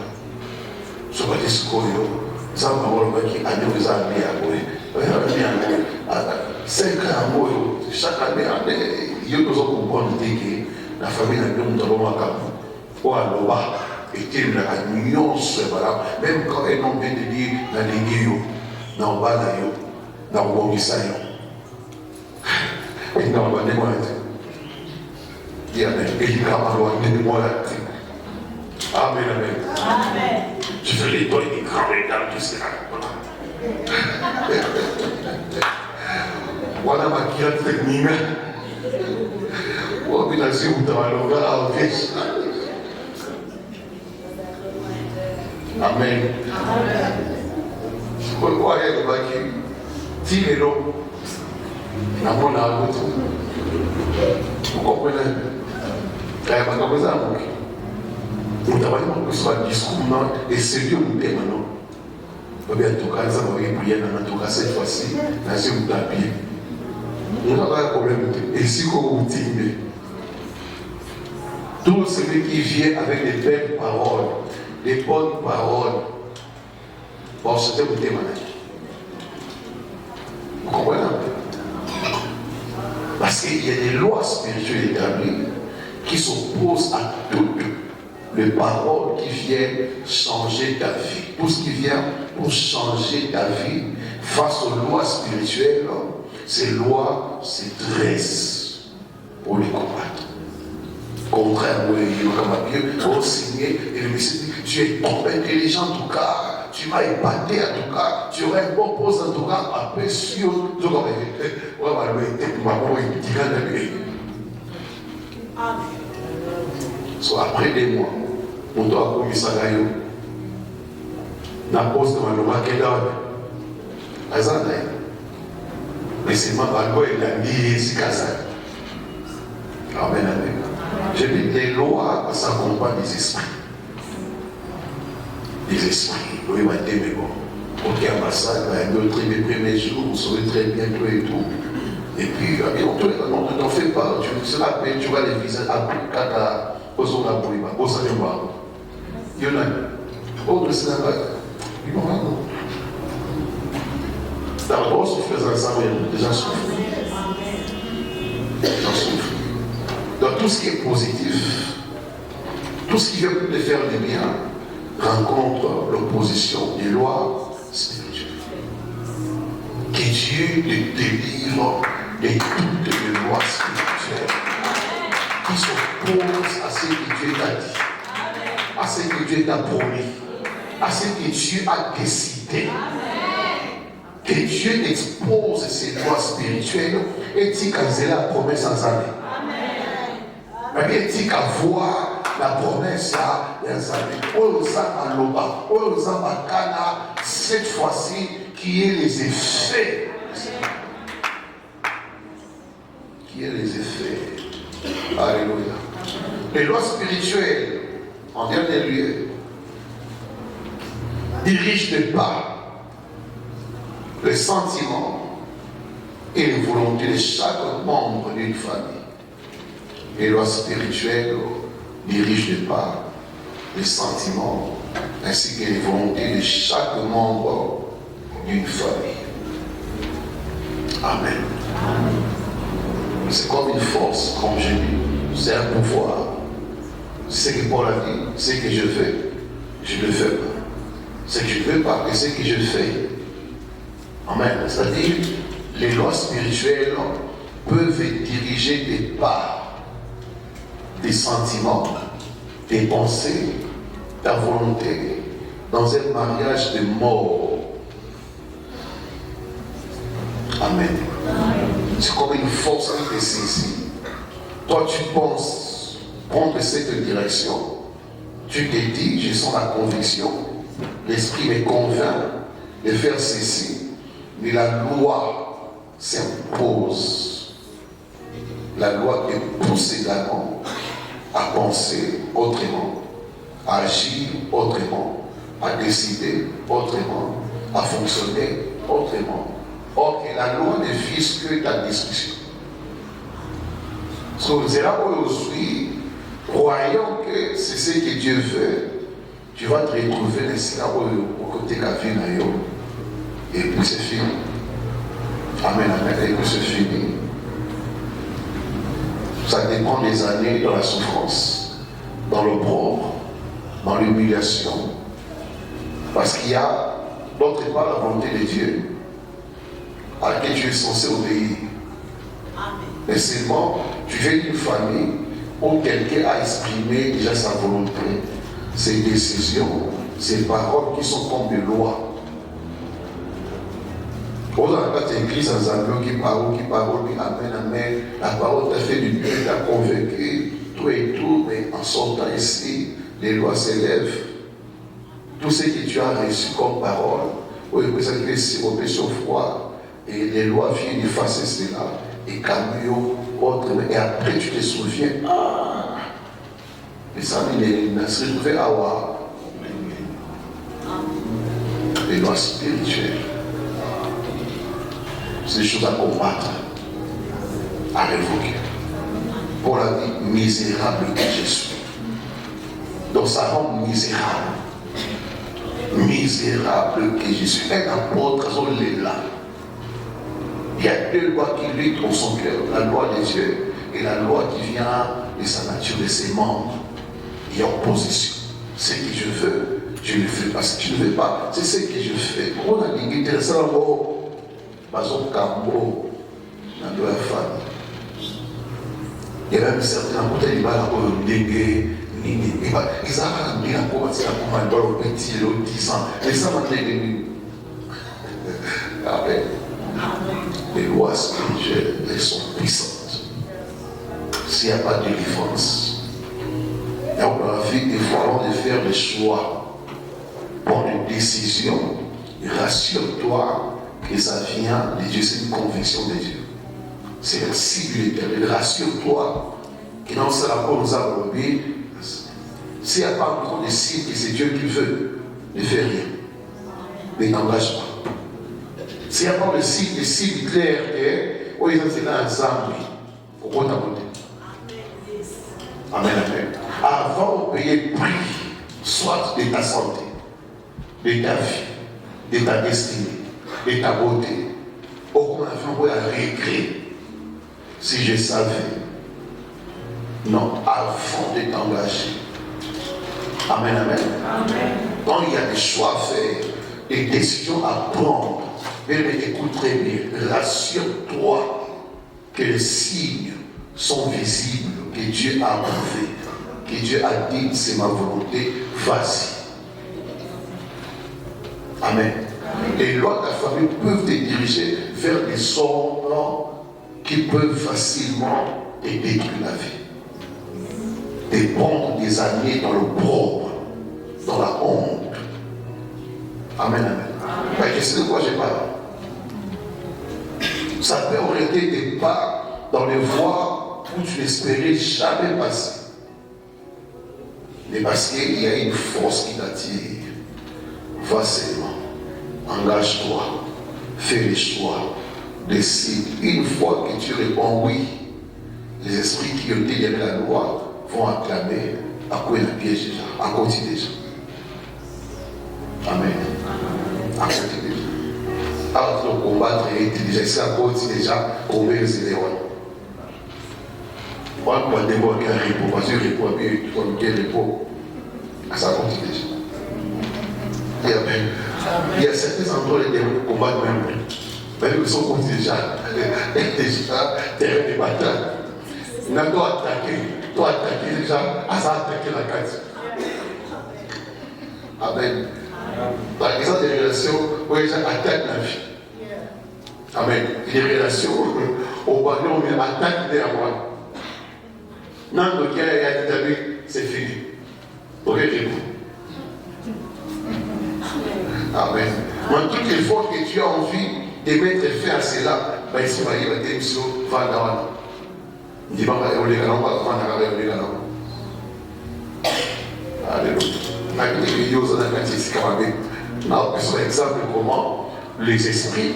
Ce que je dis, ça va avoir qui a nous a mis à chaque année, Il y a besoin de comprendre que la famille n'a pas de moment à ou à l'oba. Et qu'il a une nuance, voilà. Même quand un homme vient de dire, dans les guillots, dans le bas d'ailleurs, dans le bon saillon. Et dans le bas des mois, il y a des pays qui ont des mois là. Amen, amen. Amen. Je fais les doigts des grands regards du Sénat. Voilà ma kirate technique. Oh, mais là, c'est où tu vas le voir à l'office. Amen. Pourquoi il y a des vacuums? Tire l'eau. La bonne à l'autre. Vous comprenez? Il n'y a pas de ça, donc. Vous travaillez que ce soit un discours et sérieux ou maintenant. En tout cas, ça va être prié, en tout cas, cette fois-ci, là, c'est vous tapez. On n'a pas de problème. Et si vous dites, tout celui qui vient avec des belles paroles, des bonnes paroles, bon, c'était vous témoigner. Vous comprenez? Parce qu'il y a des lois spirituelles établies qui s'opposent à toutes les paroles qui viennent changer ta vie. Tout ce qui vient pour changer ta vie face aux lois spirituelles, ces lois se dressent pour les combattre. Contraire, comme au signer, et le Messie dit, tu es trop intelligent en tout cas, tu m'as épaté en tout cas, tu aurais un bon poste en tout cas, après sur, tout comme soit après des mois, on doit commis ça d'ailleurs. La poste de Maloma Kedab, mais c'est ma bague et la vie ici Kazan. Amen, amen. Je dis les lois s'accompagnent des esprits. Des esprits. Oui, mais bon. Ok, ambassade, les premiers jours, vous saurez très bien tout et tout. Et puis, on n'en fait pas. Tu seras peine, tu vas les viser à Kata, au Zonabouima, au Sanyoba. Il y en a. Oh, de Sénat, il y en a. D'abord, souffrir ensemble, il y a déjà souffert. J'en souffre. Donc tout ce qui est positif, tout ce qui veut te faire du bien, rencontre l'opposition des lois spirituelles. Que Dieu te délivre de toutes les lois spirituelles qui s'opposent à ce que Dieu t'a dit, à ce que Dieu t'a promis, à ce que Dieu a décidé. Que Dieu expose ces lois spirituelles et dit qu'elle est la promesse sans année. Mais bien dit qu'à voir la promesse à cette fois-ci qui est les effets. Qui est les effets. Alléluia. Les lois spirituelles, en dernier lieu, dirigent les pas, les sentiments et les volontés de chaque membre d'une famille. Les lois spirituelles dirigent les pas, les sentiments ainsi que les volontés de chaque membre d'une famille. Amen. C'est comme une force, comme je dis, c'est un pouvoir. Ce que Paul a dit, ce que je fais, je ne le fais pas. Ce que je ne fais pas, et ce que je fais. Amen. C'est-à-dire, les lois spirituelles peuvent diriger des pas, des sentiments, des pensées, ta volonté dans un mariage de mort. Amen. C'est comme une force qui te saisit. Toi, tu penses prendre cette direction. Tu te dis, je sens la conviction. L'esprit me convainc de faire ceci. Mais la loi s'impose. La loi te pousse également à penser autrement, à agir autrement, à décider autrement, à fonctionner autrement. Or, la loi ne vise que ta discussion. C'est là où je suis, croyant que c'est ce que Dieu veut, tu vas te retrouver là au côté de la vie d'ailleurs. Et puis c'est fini. Amen, amen. Et puis c'est fini. Ça dépend des années dans la souffrance, dans l'opprobre, dans l'humiliation. Parce qu'il y a, d'autre part, la volonté de Dieu à laquelle tu es censé obéir. Mais seulement, tu viens d'une famille où quelqu'un a exprimé déjà sa volonté, ses décisions, ses paroles qui sont comme des lois. Quand on n'a pas d'église en Zambie qui parle, oui, amen, amen, la parole t'a fait du bien, t'a convaincu, tout et tout, mais en sortant ici, les lois s'élèvent. Tout ce que tu as reçu comme parole, oui, ça fait siroper sur froid, et les lois viennent effacer cela, et camio, autre, et après tu te souviens, ah, mais ça, il s'est retrouvé à voir les lois spirituelles. C'est des choses à combattre, à révoquer. Paul a dit misérable que je suis. Donc ça rend misérable. Misérable que je suis. Un apôtre, on est là. Il y a deux lois qui luttent dans son cœur. La loi de Dieu et la loi qui vient de sa nature, de ses membres. Il y a opposition. Ce que je veux, je le fais. Parce que je ne veux pas. C'est ce que je fais. On a dit que c'est ça. Par exemple, Cambo, dans la famille. Il y a même certains côté qui vont déguer, ils ont bien commencé à commander le petit, le 10 ans. Et ça m'a dit, Amen. Les lois spirituelles, elles sont puissantes. S'il n'y a pas de délivrance, dans la vie, il faut avant de faire des choix, prendre une décision, rassure-toi que ça vient de Dieu, c'est une conviction de Dieu. C'est un signe éternel. Rassure-toi que dans ce rapport nous avons oublié, s'il n'y a pas encore de signe que c'est Dieu qui veut, ne fais rien. Ne t'engage pas. S'il n'y a pas de signe clair que, oh, ils ont là ensemble, il faut qu'on t'abonne. Amen, amen. Avant de payer le prix, soit de ta santé, de ta vie, de ta destinée, de ta beauté, au moins on va regret si je savais. Non, avant de t'engager. Amen, amen. Amen. Quand il y a des choix à faire, des décisions à prendre, mais écoute très bien, rassure-toi que les signes sont visibles, que Dieu a approuvé, que Dieu a dit c'est ma volonté, vas-y. Amen. Les lois de la famille peuvent te diriger vers des sorts qui peuvent facilement te détruire la vie. Te prendre des années dans le pauvre, dans la honte. Amen, amen. Mais qu'est-ce de quoi je parle? Ça peut orienter tes pas dans les voies où tu n'espérais jamais passer. Mais parce qu'il y a une force qui t'attire. Va seulement. Engage-toi, fais les choix, décide. Une fois que tu réponds oui, les esprits qui ont été derrière la loi vont acclamer à quoi il piège déjà, à côté déjà. Amen. À côté déjà. Alors que le combattre est déjà, c'est à côté déjà, combien les éléments. On va d'abord qu'il y a un repos, parce que le repos est bien, comme quel repos, à sa côté déjà. Et amen. Il y a certains endroits où les démons combattent même. Mais ils sont déjà terrain de bataille. Ils doivent attaquer déjà, à ça attaquer la carte. Amen. Par exemple, des relations où les gens attaquent la vie. Amen. Les relations au ballon, on attaque des rois. Non, donc il y a des amis, c'est fini. Pour que tu Amen. Mais toutes les fois que tu as envie de mettre fin à cela, il se va y avoir des missions, va dans il dit, on les galons, on va les galons. Alléluia. Les vidéos sont dans le quartier, c'est un exemple de comment les esprits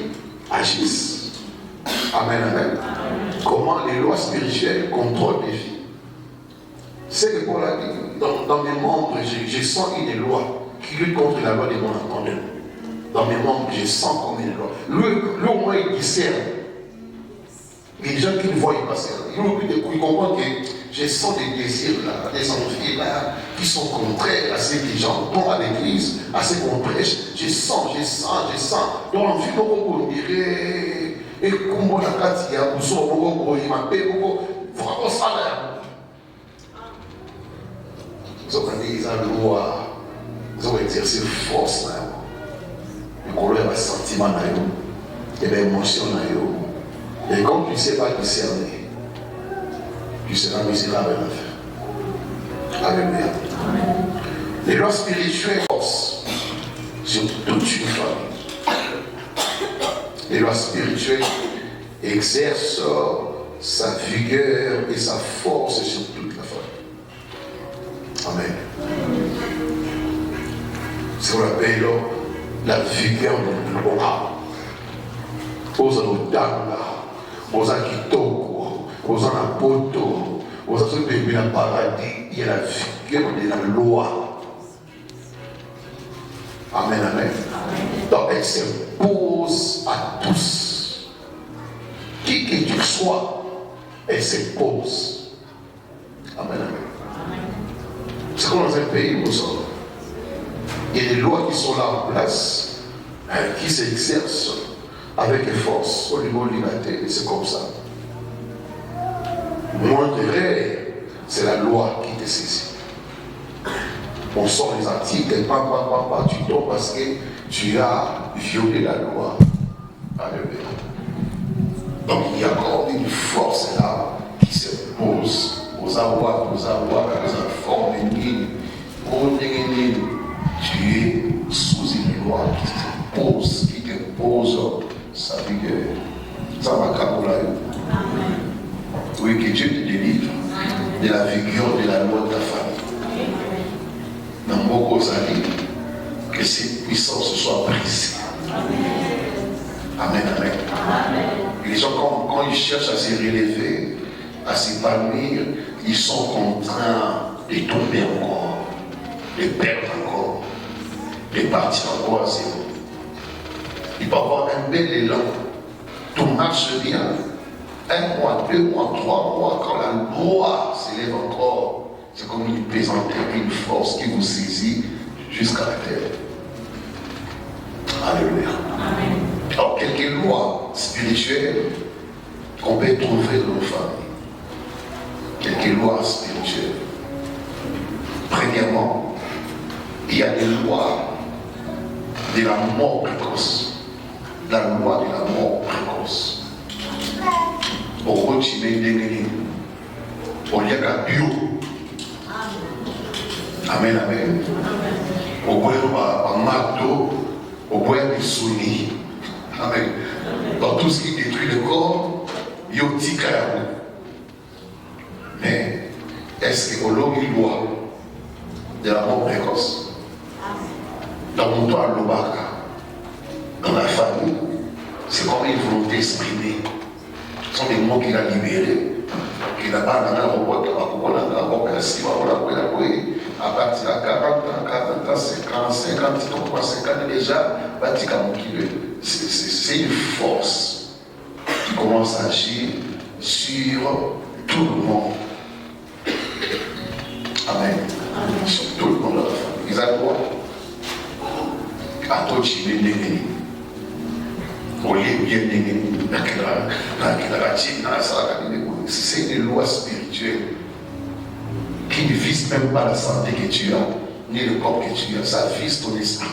agissent. Amen, amen. Comment les lois spirituelles contrôlent les vies. C'est que Paul a dit, dans mes membres, je sens une loi qui lutte contre la loi de mon entendement. Dans mes membres, je sens comme une loi. Lui au moins, il discerne. Les gens qui me voient passer, ils comprennent que je sens des désirs là, des envies là, qui sont contraires à ce que j'entends à l'église, à ce qu'on prêche. Je sens. Donc l'envie on dirait, et comment la carte il y a, il m'appelle, vraiment ça là. Ils ont dit, ils ont la loi, ils ont exercé force là. Le colère, le sentiment là, et l'émotion là. Et comme tu ne sais pas discerner, tu seras misérable à l'affaire. Alléluia. Les lois spirituelles forcent sur toute une famille. Les lois spirituelles exercent sa vigueur et sa force sur toute la famille. Amen. C'est ce qu'on appelle la vigueur de loi. Aux dames là. Aux Akitoko, aux Anapoto, aux Asopébi, la paradis, il y a la vigueur de la loi. Amen, amen. Donc elle s'impose à tous. Qui que tu sois, elle s'impose. Amen, amen. C'est comme dans un pays où nous sommes. Il y a des lois qui sont là en place, qui s'exercent avec force au niveau de liberté, c'est comme ça. Moindre erreur, c'est la loi qui te saisit. On sort les articles, tu tombes parce que tu as violé la loi. Alléluia. Donc il y a encore une force là qui s'impose aux avoirs, aux enfants, tu es sous une loi qui t'impose sa vigueur. Ça va capoler. Oui, que Dieu te délivre de la vigueur de la loi de ta famille. Dans beaucoup d'années, que ces puissances soient brisées. Amen, amen. Les gens, quand ils cherchent à se relever, à s'épanouir, ils sont contraints de tomber encore, de perdre encore, de partir encore à zéro. Il peut avoir un bel élan. Tout marche bien. 1 mois, 2 mois, 3 mois, quand la loi s'élève encore, c'est comme une pesanteur, une force qui vous saisit jusqu'à la terre. Alléluia. Alors, quelques lois spirituelles qu'on peut trouver dans nos familles. Quelques lois spirituelles. Premièrement, il y a des lois de la mort précoce. La loi de la mort précoce. Au continent au lieu de bio. Amen, amen. Au bout de Magdo, au bout de Souni. Amen. Dans tout ce qui détruit le corps, il y a un petit carreau. Mais est-ce qu'on a une loi de la mort précoce? Dans mon toit, l'Obaka. Dans la famille, c'est comme une volonté exprimée. Ce sont des mots qu'il a libérés. Qu'il n'a pas dans à partir de 40 ans, 50, 50 ans déjà, c'est une force qui commence à agir sur tout le monde. Amen. Sur tout le monde de la famille. Ils ont droit à tout Chibé. C'est une loi spirituelle qui ne vise même pas la santé que tu as, ni le corps que tu as, ça vise ton esprit.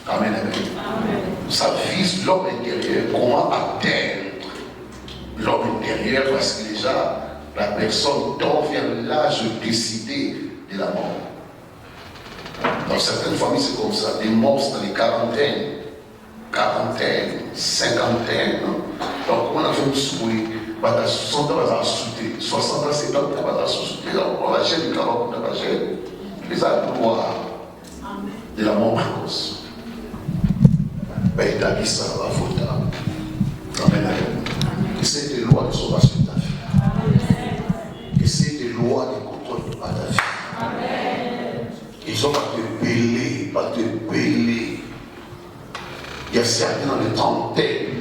Amen, amen. Ça vise l'homme intérieur, comment atteindre l'homme intérieur, parce que déjà la personne tend vers l'âge décidé de la mort. Dans certaines familles, c'est comme ça, des monstres, les quarantaines, cinquantaine. Donc, on a fait une souris, 60 ans, on va sauter, 60 ans, 70 ans, on va sauter, on va gérer, on va gérer. Les lois de la mort précoce. Ben, il a dit ça, la faute. Amen. Et c'est des lois de sauvage de ta vie. Et c'est des lois de contrôle de ta vie. Ils ont pas te bêler, pas te bêler. Il y a certains dans les trentaines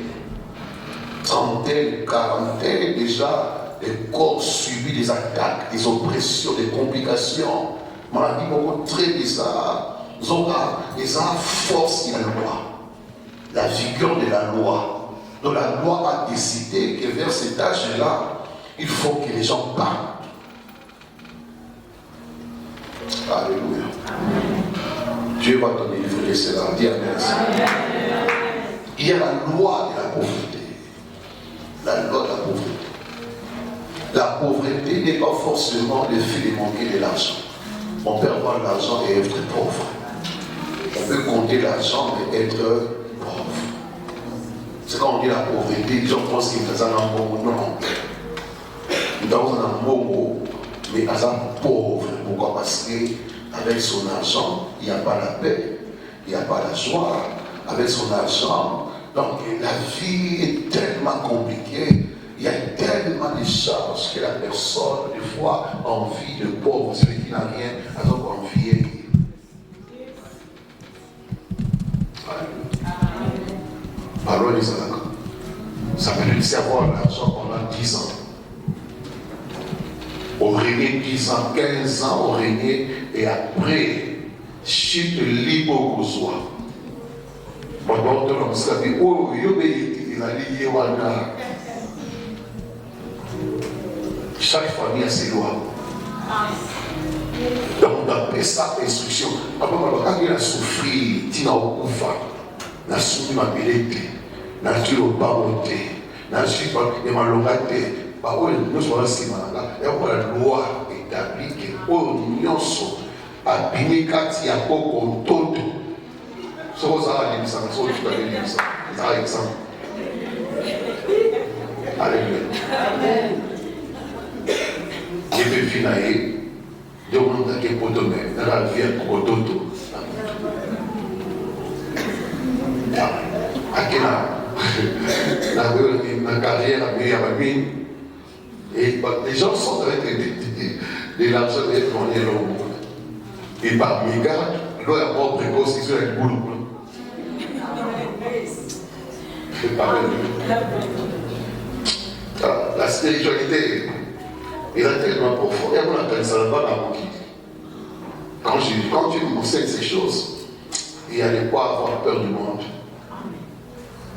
trentaine, quarantaine, déjà, les corps subissent des attaques, des oppressions, des complications. Maladie beaucoup très bizarre. Nous avons des force de la loi, la vigueur de la loi. Donc la loi a décidé que vers cet âge-là, il faut que les gens parlent. Alléluia. Dieu va te délivrer cela. Dis Amen. Il y a la loi de la pauvreté. La loi de la pauvreté. La pauvreté n'est pas forcément le fait de manquer de l'argent. On peut avoir l'argent et être pauvre. On peut compter l'argent et être pauvre. C'est quand on dit la pauvreté, les gens pensent qu'ils font un bon non. Nous avons un bon mot, mais ils sont pauvres. Pourquoi? Parce qu'avec son argent, il n'y a pas la paix, il n'y a pas la joie. Avec son argent, donc la vie est tellement compliquée. Il y a tellement de charges que la personne, des fois, a envie de pauvre, celui qui n'a rien, a donc envie. Parlons de ça. Ça veut dire avoir l'argent pendant 10 ans. Au régner 10 ans, 15 ans au régner, et après, chute libre au soit. Pendant que l'on dit, oh, il a lié chaque famille a ses lois. Donc on appelle ça instruction. Après, quand il a souffert, il a souffert. Il a souffert ma belette. Il a souffert ma bonté. Il a souffert ma longueté. Nous sommes ici, et on la loi établie que l'union a béni quand il y a beaucoup de temps. Ce que ça a dit, ça a exemple. Alléluia. Je vais finir de mon attaquer pour demain. Dans la vie, pour d'autres. La carrière, et les gens sont avec de l'argent et de l'eau. Et par mes gars, l'eau est mort précoce, ils sont avec le boulot. C'est pareil. La spiritualité, il a tellement profond. Et on appelle ça le bas dans mon kit. Quand tu m'enseignes ces choses, il y a de quoi avoir peur du monde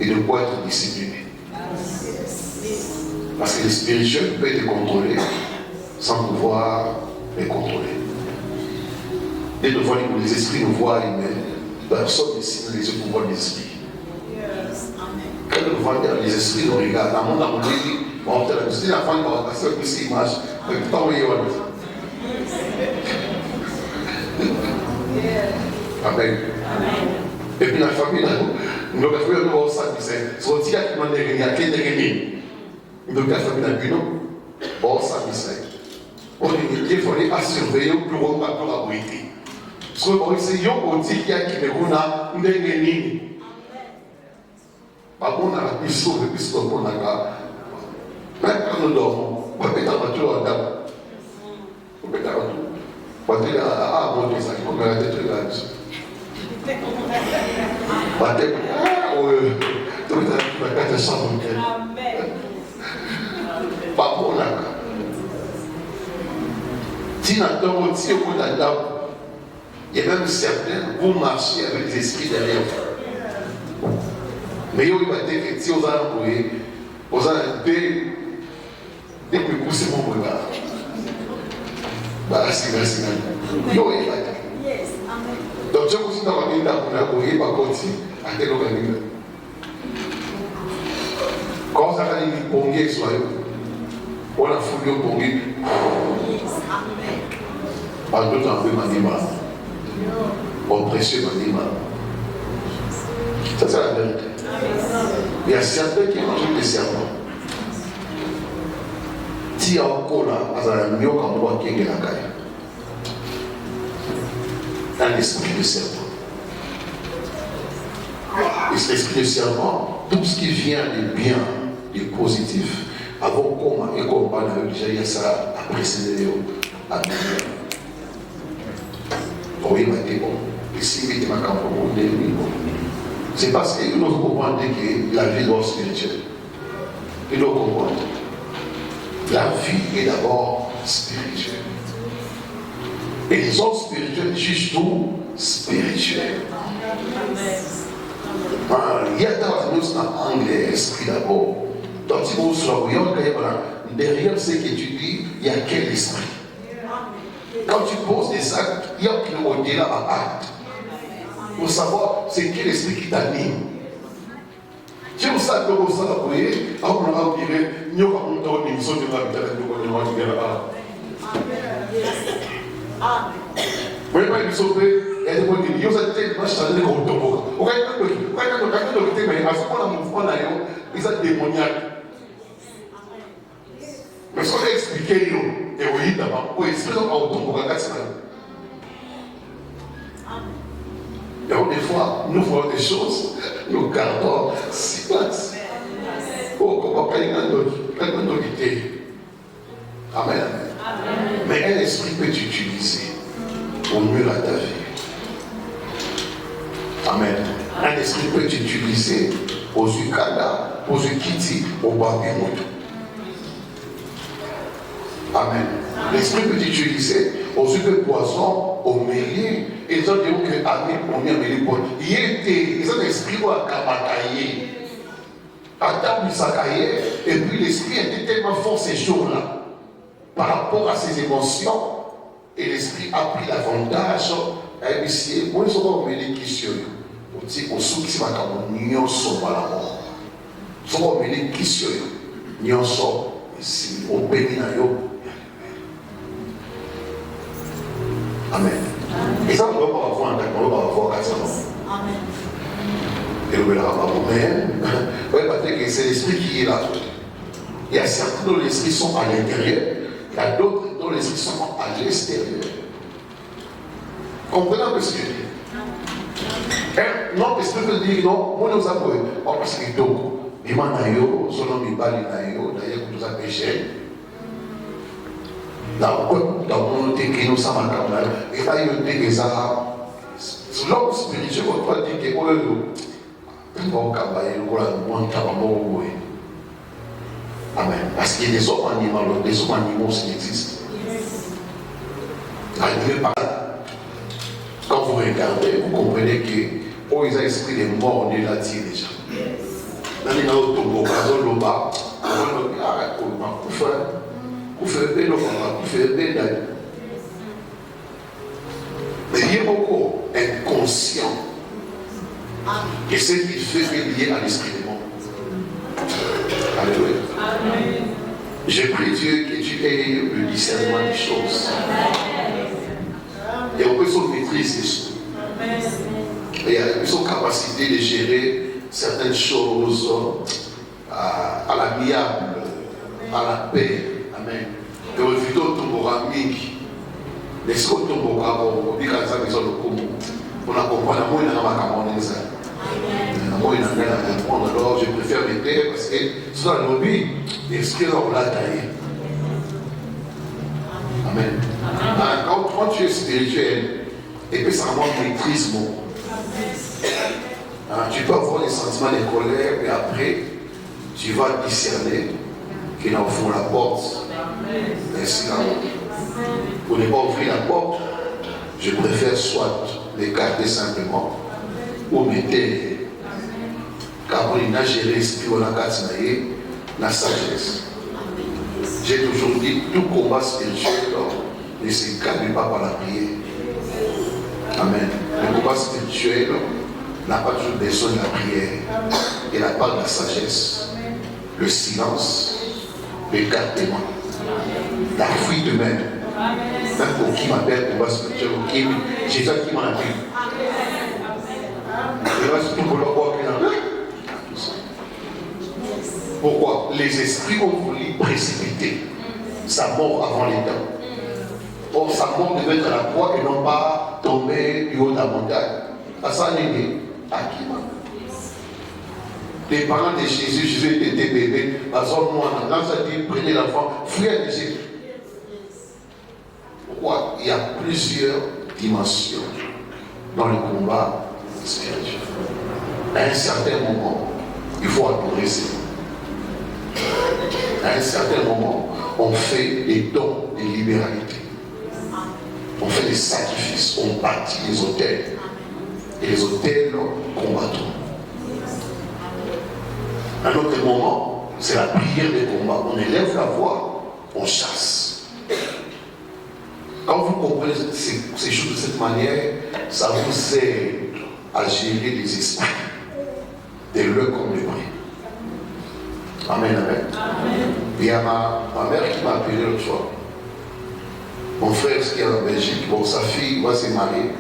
et de quoi être discipliné. Parce que le spirituel peut te contrôler sans pouvoir les contrôler. Et de voir les esprits nous voient humains, personne ne signe les pouvoirs des esprits. Quand nous voyons les esprits nous regardent, dans le monde, on dit, bon, c'est la femme qui va passer une petite image, mais pas où il y a. Amen. Et puis la famille, nous avons fait un nouveau sac, c'est ce qui a été demandé, il y a quelques réunions. Nous avons fait un bureau, bon, ça, c'est on est il faut à surveiller pour ne pas collaborer. Ce que c'est un petit qui a qui me runa, une réunion. Par contre, on a la puissance de puissance pour la gare. Même quand nous dormons, on peut être en voiture à dame. On peut être en voiture. On peut être à monter ça, on peut être là. On peut être tout le temps, chambre. Par contre, si nous aussi au bout de la table, il y a même certains, vous marchez avec les esprits derrière vous. Mais il va dire que si vous avez dès que vous poussez mon regard, c'est donc, je vous dis dans la vie d'Apollinaire, par contre, à quel organisme. Quand ça va dire que soit on a fouillé au Pongé. Par d'autres, un peu manimal. Oppressé manimal. Ça, c'est la vérité. Il y a certains qui mangent des serpents. Si il y a encore là, il y a un mieux qu'un roi qui est la caille. Un esprit de serpent. Et cet esprit de serpent, tout ce qui vient de bien, de positif, avant comment et comment déjà il y a ça à précéder à bien. Oui, mais bon. Et si il y a un camp pour bon. C'est parce que nous comprenons que la vie doit spirituelle. Et donc, comprendre. La vie est d'abord spirituelle. Et les hommes spirituels jugent tout spirituel. Il y a dans un anglais, esprit d'abord. Donc, si vous soyez derrière ce que tu dis, il y a quel esprit? Quand tu poses des actes, il y a qui au delà à acte. Pour savoir c'est quel esprit qui t'anime. Si vous savez que vous savez, vous voyez, on dirait, nous avons une émission de la vie, nous avons une vous voyez pas une sauver, il y a des gens qui disent, moi je suis allé au tombeau. Vous voyez, quand à ce moment-là, mouvement là, ils sont démoniaques. Mais ce qu'on a expliqué, et oui, d'abord, oui, c'est ça au tombeau, regarde ça. Donc, des fois, nous voyons des choses, nous gardons silence. Oh, comment quelqu'un d'autre Amen. Mais un esprit peut t'utiliser pour mieux à ta vie. Amen. Un esprit peut t'utiliser aux Ukada, aux Ukiti, au Babimoto. Amen. L'esprit peut t'utiliser aux yeux de poisson, au mélier. Et ils ont dit que Amen, on vient mélier pour. Il était, ils ont l'esprit à Kamakaye. À table et puis l'esprit était tellement fort ces jours-là par rapport à ses émotions. Et l'esprit a pris l'avantage. Et puis, moi, je suis pas mêlé qui sur eux. On dit, on sait qui va comme nous sommes à la mort. Nous sommes mêlés qui sur eux. Nous sommes ici, au béni. Amen. Et ça, on ne va pas avoir un temps, on va avoir 400 ans. Amen. Et le mais c'est l'esprit qui est là. Il y a certains dont les esprits sont à l'intérieur, il y a d'autres dont les esprits sont à l'extérieur. Comprenez un peu ce que je dis? Non, l'esprit peut dire non, moi nous avons parce que donc, il m'a naïo, son nom est bali naïo, d'ailleurs, nous avons péché. Dans le monde qui nous sommes en camarade, et là, il y a des arabes. L'homme spirituel, on va dire que amen. Parce qu'il y a des hommes animaux qui existent. Quand vous regardez, vous comprenez que ils ont l'esprit des morts, on est là déjà. Dans les autobus, mais il y a beaucoup inconscient. Et ce qu'il fait est lié à l'esprit des morts. Alléluia. Amen. Je prie Dieu que tu aies le discernement des choses. Et on peut se maîtrise des choses. Et il y a une capacité de gérer certaines choses à l'amiable, à la paix. Amen. Et au vidéo tombera mingi. Les choses tombera au dit qu'à ça ils ont le commun. On a compris la moine dans ma camonnaise. Alors je préfère les taire parce que c'est dans le lobby, l'esprit on l'a taillé. Amen. Quand tu es spirituel, et puis ça manque maîtrise mon. Tu peux avoir des sentiments de colère, mais après, tu vas discerner qu'il en faut la porte. Merci là. Pour ne pas ouvrir la porte, je préfère soit l'écarter simplement ou mettre. Car on a géré l'esprit, on a gardé la sagesse. J'ai toujours dit, tout combat spirituel ne se gagne pas par la prière. Amen. Le combat spirituel n'a pas toujours besoin de la prière. Il n'a pas de la sagesse, le silence, l'écartement, la fuite même. Même pour qui m'appelle combat spirituel, Jésus qui m'a appris. Et là, c'est tout pour le voir qu'il a. Pourquoi? Les esprits ont voulu précipiter sa mort avant les temps. Or, sa mort devait être à la croix et non pas tomber du haut de la montagne. À ça, il est à qui? Les parents de Jésus, Jésus était bébé. Dans ça dit, prenez l'enfant, fuyez de Jésus. Pourquoi? Il y a plusieurs dimensions dans le combat spirituel. À un certain moment, il faut adorer Seigneur. À un certain moment, on fait des dons de libéralité. On fait des sacrifices, on bâtit les autels. Et les autels combattent. À un autre moment, c'est la prière des combats. On élève la voix, on chasse. Quand vous comprenez ces choses de cette manière, ça vous aide à gérer les esprits, des leurs comme les prix. Amen, amen. Amen. Il y a ma mère qui m'a appelé l'autre fois. Mon frère qui est en Belgique, bon, sa fille va se marier.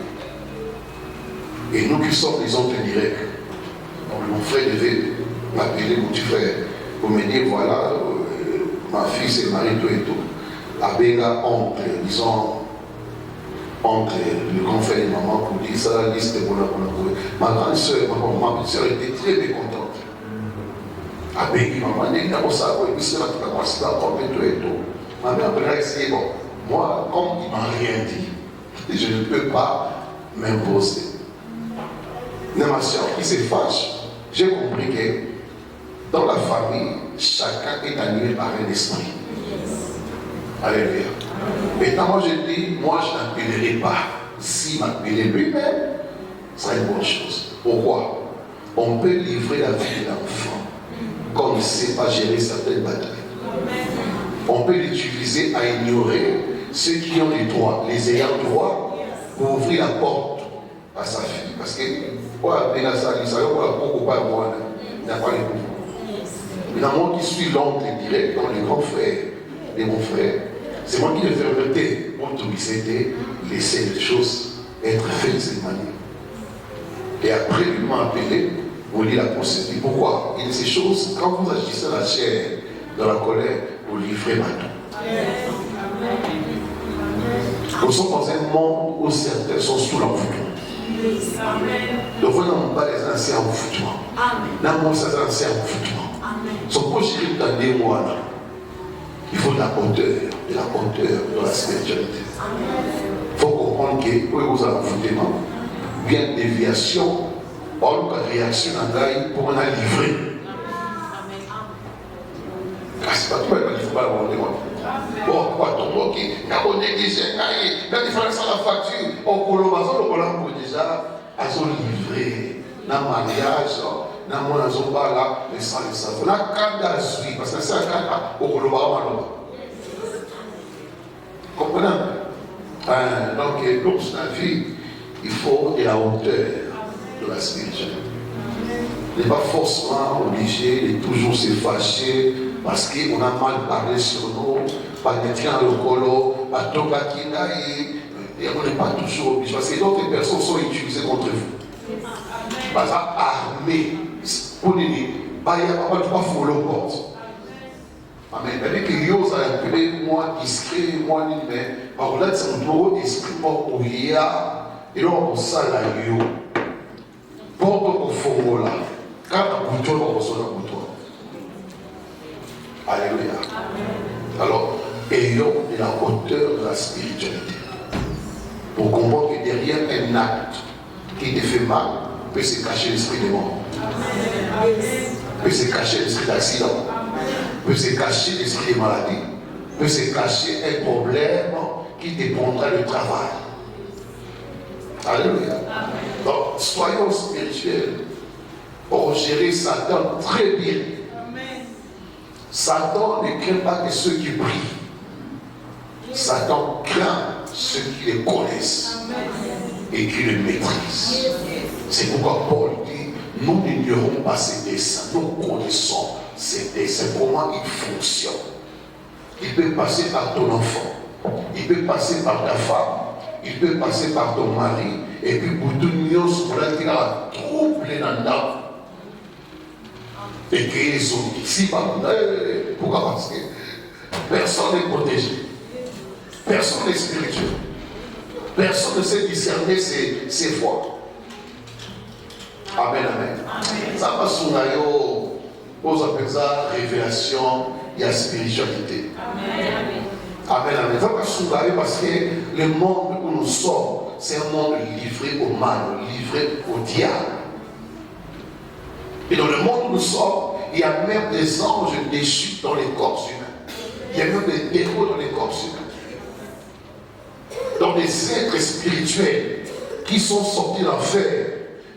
Et nous qui sommes les oncles directs, mon frère devait m'appeler mon petit frère pour me dire voilà, ma fille s'est mariée, tout et tout. Abéga, oncle, disons, oncle, le grand frère et maman, pour dire ça, la liste qu'on a trouvé. Ma grande soeur, ma petite soeur était très mécontente. Abéga, maman, dit, d'abord ça, et puis c'est là qui a commencé à prendre tout et tout. Ma mère a essayé, bon, moi, comme il ne m'a rien dit, je ne peux pas m'imposer. Mais ma soeur qui se fâche, j'ai compris que dans la famille, chacun est animé par un esprit. Alléluia. Maintenant, moi je dis, moi je n'appellerai pas. S'il m'appelait lui-même, c'est une bonne chose. Pourquoi? On peut livrer la vie de l'enfant quand il ne sait pas gérer certaines batailles. On peut l'utiliser à ignorer ceux qui ont les droits, les ayants droit, pour ouvrir la porte à sa fille. Parce que, il n'y a pas les pouvoirs. Mais dans moi qui suis l'oncle direct, dans les grands frères et mon frère, c'est moi qui les fais arrêter. Mon truc, c'était laisser les choses être faites de cette manière. Et après, il m'a appelé pour lire la procédure. Pourquoi? Il y a ces choses, quand vous agissez la chair, dans la colère, vous livrez maintenant. Nous sommes dans un monde où certains sont sous l'envoûtement. Donc, vous n'avez pas les anciens envoûtements. Nous sommes les anciens envoûtements. Son projet dans des mois là. Il faut de la hauteur, dans la spiritualité. Il faut comprendre que vous avez un envoûtement, bien déviation, or la réaction à taille pour en livrer. C'est pas tout le monde qu'il ne faut pas l'avoir. Bon, quoi, ton mot qui n'a pas négligé, quand il faut faire la facture, on peut déjà à son livrer, dans le mariage, dans mon azomba là, les sang et ça. On a quand à suivre, parce que c'est un cas au Koloba. Comprenez? Donc, dans la vie, il faut de la hauteur de la spiritualité. Il n'est pas forcément obligé de toujours se fâcher parce qu'on a mal parlé sur nous, pas d'être dans le colo, pas de toka kindaï, et on n'est pas toujours obligé parce que d'autres personnes sont utilisées contre vous. Par exemple, armées, pour dire, il n'y a pas de follow porte. Amen. C'est-à-dire que Dieu a appelé moi discret, moi mais par contre, c'est un nouveau esprit pour y a, et là on s'en a eu. Porte au fond là. Quand on bouton, on reçoit le bouton. Alléluia. Alors, ayons de la hauteur de la spiritualité. Pour comprendre que derrière un acte qui te fait mal, peut se cacher l'esprit de mort. Peut se cacher l'esprit d'accident. Peut se cacher l'esprit de maladie. Peut se cacher un problème qui te prendra le travail. Alléluia. Donc, soyons spirituels pour gérer Satan très bien. Amen. Satan ne craint pas que ceux qui prient. Satan craint ceux qui les connaissent. Amen. Et qui les maîtrisent. C'est pourquoi Paul dit, nous n'ignorons pas ces desseins, nous connaissons ces desseins, comment ils fonctionnent. Il peut passer par ton enfant, il peut passer par ta femme, il peut passer par ton mari, et puis pour tout le monde, il y a trouble dans l'âme. Et qu'ils sont ici, pourquoi? Parce que personne n'est protégé, personne n'est spirituel, personne ne sait discerner ses voies. Amen, amen. Ça va sur la on appelle ça révélation, il y a spiritualité. Amen, amen. Amen. Ça va sur la parce que le monde où nous sommes, c'est un monde livré au mal, livré au diable. Et dans le monde où nous sommes, il y a même des anges déchus dans les corps humains. Il y a même des démons dans les corps humains. Donc des êtres spirituels qui sont sortis d'enfer.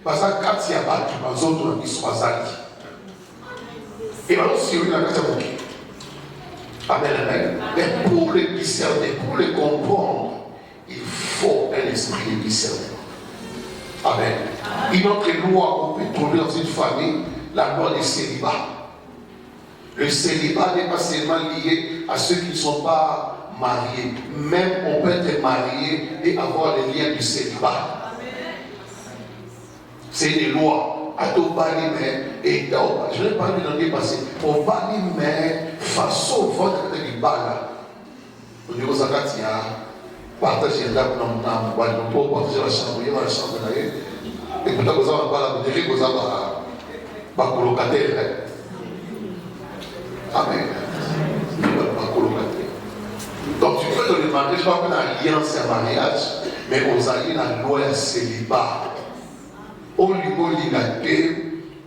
Parce que quand il y a battu, les autres ils sont azali. Et maintenant, si on a un Amen, amen. Mais pour les discerner, pour les comprendre, il faut un esprit de discernement. Amen. Une autre loi qu'on peut trouver dans une famille, la loi du célibat. Le célibat n'est pas seulement lié à ceux qui ne sont pas mariés. Même on peut être marié et avoir les liens du célibat. C'est des lois. Je n'ai pas vu dans le passé. On va dire, mais façon, votre bala. Au niveau de Zakatia, partager la chambre, partager la chambre, il y a la chambre là. Et puis, vous avez pas la vous avez colocataire. Amen. Donc, tu peux dans le mariage, pas une alliance à mariage, mais on a une loi célibat. Au niveau ligaté,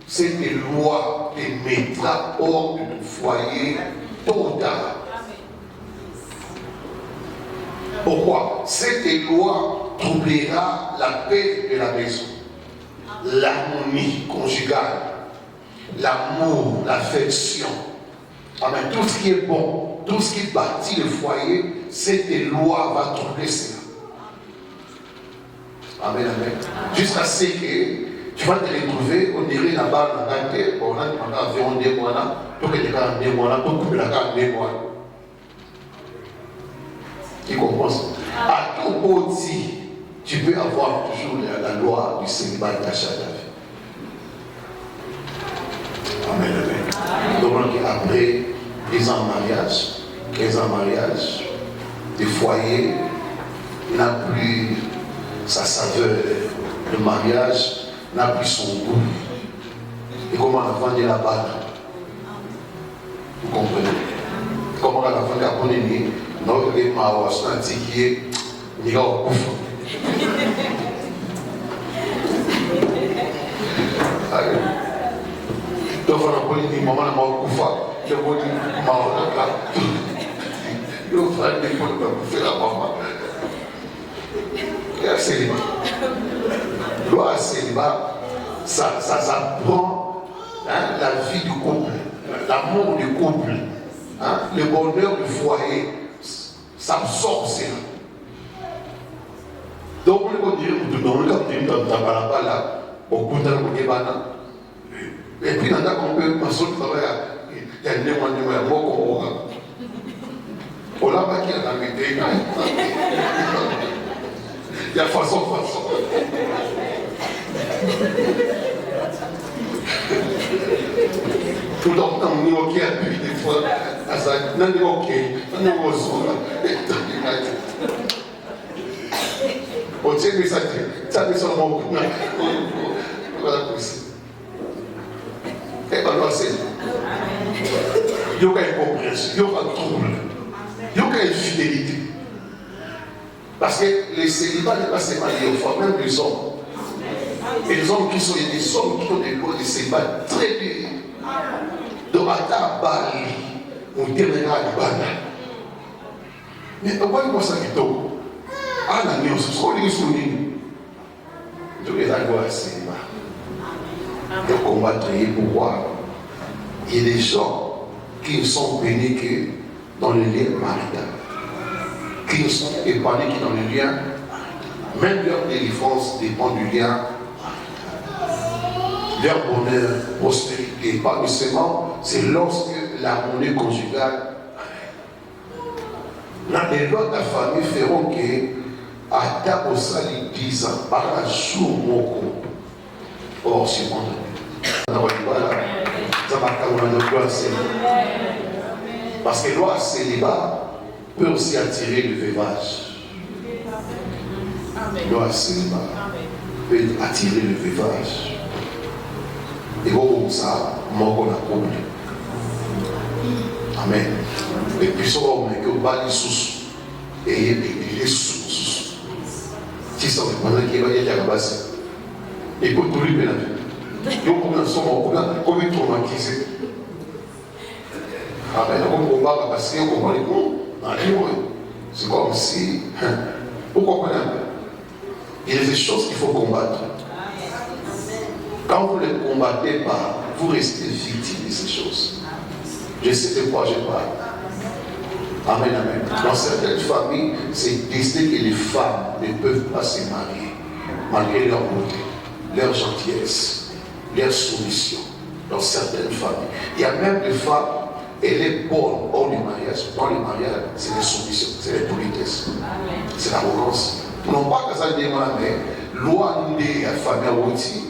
c'est des lois qui mettra hors du foyer tôt ou tard. Pourquoi? Cette loi troublera la paix de la maison, l'harmonie conjugale, l'amour, l'affection. Amen. Tout ce qui est bon, tout ce qui bâtit le foyer, cette loi va troubler cela. Amen, amen. Jusqu'à ce que tu vas te retrouver, on dirait là-bas, on a environ 2 mois là, tout que tu as 2 mois là, tout couper la carte 2 mois. Tu comprends ça? À tout petit, tu peux avoir toujours la loi du célibat et d'achat de la vie. Amen, amen. Donc, après 10 ans de mariage, 15 ans de mariage, le foyer n'a plus sa saveur. Le mariage n'a plus son goût. Et comment on a vendu la balle? Vous comprenez? Comment on a vendu la balle? Non, il y a un antique qui est il y a un coup. Donc, on a dit, maman, on a un coup. Je vous dis, maman, on a un coup. Je vous dis, la maman. Et à célibat. Loi à célibat, ça prend la vie du couple, l'amour du couple, le bonheur du foyer, ça absorbe cela. Donc, on peut dire, dans le cas de Tabalaba, là, au bout d'un moment, et puis, dans le cas qu'on peut passer au travail, il y a un démon, on l'a pas qui a la météo. Il y a façon. Tout le temps, on est OK à lui, des fois, à ça, on est OK, on est OK. On tient les sacs, ça fait seulement voilà pour ici. Et bien, là, c'est. Il y aura une compréhension, il y aura un trouble, il y aura une fidélité. Parce que les célibats n'est pas seulement liés aux femmes, même les hommes. Et les hommes qui sont des hommes qui ont des lois de célibat très durs. Donc, à ta balle, on terminera le bana. Mais pourquoi il pense à Kito? Ah, la nuit, on se trouve les souvenirs. Donc, les lois de célibat. De combattre, pourquoi? Il y a des gens qui ne sont bénis que dans le lien marital. Qui ne sont épargnés que dans le lien. Même leur délivrance dépend du lien. Leur bonheur, prospérité, pas seulement, c'est lorsque l'harmonie conjugale. Les lois de la famille feront que, à ta osali 10 ans, par un jour, mon coup. Or, c'est mon Dieu. Parce que loi célibat peut aussi attirer le veuvage. Loi célibat peut attirer le veuvage. Et comme ça, mon a couple. Amen. Et puis, ça va vous mettre au bas des sous. Et les sous. Si ça vous demande qu'il va y avoir la base. Et pour tout lui, il y a comme un traumatisé. Amen. On combat parce qu'on comprend les mots. C'est comme si. Vous comprenez un peu? Il y a des choses qu'il faut combattre. Quand vous ne les combattez pas, vous restez victime de ces choses. Je sais de quoi je parle. Amen, amen. Dans certaines familles, c'est décidé que les femmes ne peuvent pas se marier, malgré leur beauté, leur gentillesse, leur soumission. Dans certaines familles. Il y a même des femmes, elle est bonne hors du mariage. Dans le mariage, c'est la soumission, c'est la politesse, c'est l'arrogance. Non pas que ça demande, mais loi de la famille aussi.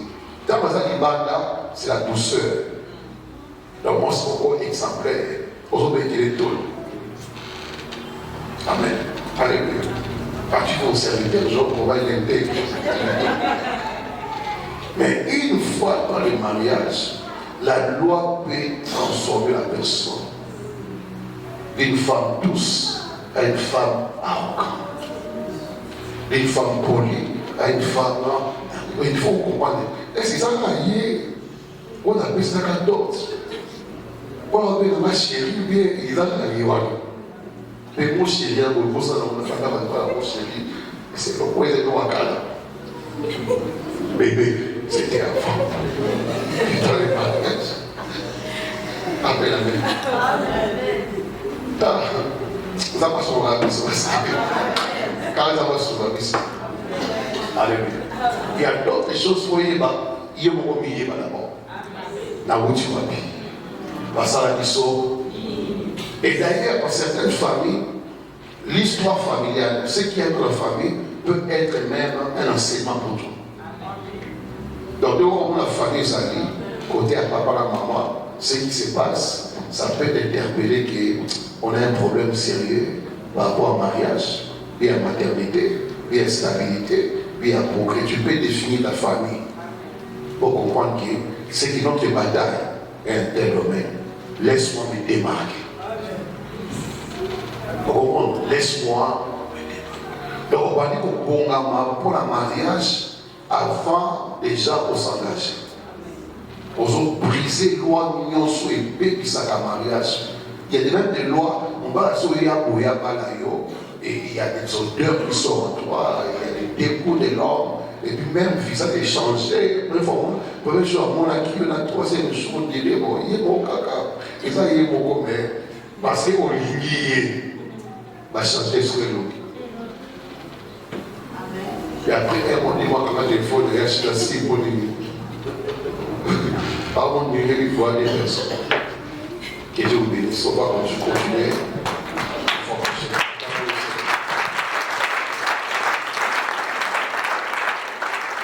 Dans le banda, c'est la douceur. Donc, moi, c'est encore exemplaire. Aujourd'hui, il est tôt. Amen. Alléluia. Parti de vos serviteurs, Job, on va l'intégrer. Mais une fois dans le mariage, la loi peut transformer la personne d'une femme douce à une femme arrogante, d'une femme polie à une femme. Il faut comprendre. Est-ce que ça va y aller? On appelle ça la dot. On appelle ma chérie, bien, il a la liée. Mais mon chéri, on ça dans le femme, mon chéri, c'est pourquoi il est dans la cale. Bébé, c'était avant. Dans les mariages. Amen, amen. Ça va sur la mission. Quand ça va sur la mission. Alléluia. Il y a d'autres choses pour y aller d'abord. La route tu vas bien. Ça la mission. Et d'ailleurs, dans certaines familles, l'histoire familiale, ce qui est dans la famille, peut être même un enseignement pour toi. Donc, devant la famille s'allie, côté à papa, la maman, ce qui se passe, ça peut interpeller qu'on a un problème sérieux par rapport au mariage, puis à maternité, puis à stabilité, puis à progrès. Tu peux définir ta famille pour comprendre que c'est qui notre bataille est un tel domaine. Laisse-moi me démarquer. Laisse-moi me démarquer. Donc, on va dire pour le mariage, avant déjà pour s'engager. Pour briser les lois mignonnes sur les pays qui sont en mariage. Il y a même des lois, on va sur les et il y a des odeurs qui sont en toi, il y a des découps de l'homme, et puis même le visage est changé. Premier jour, mon acquis, la troisième jour, il est bon caca. Et ça, il est bon, mais parce qu'on ligne, va changer sur le look. Et après, on dit, moi, quand il faut, je suis assis pour lui. Avant de venir, il faut des personnes. Que Dieu vous bénisse. On va continuer.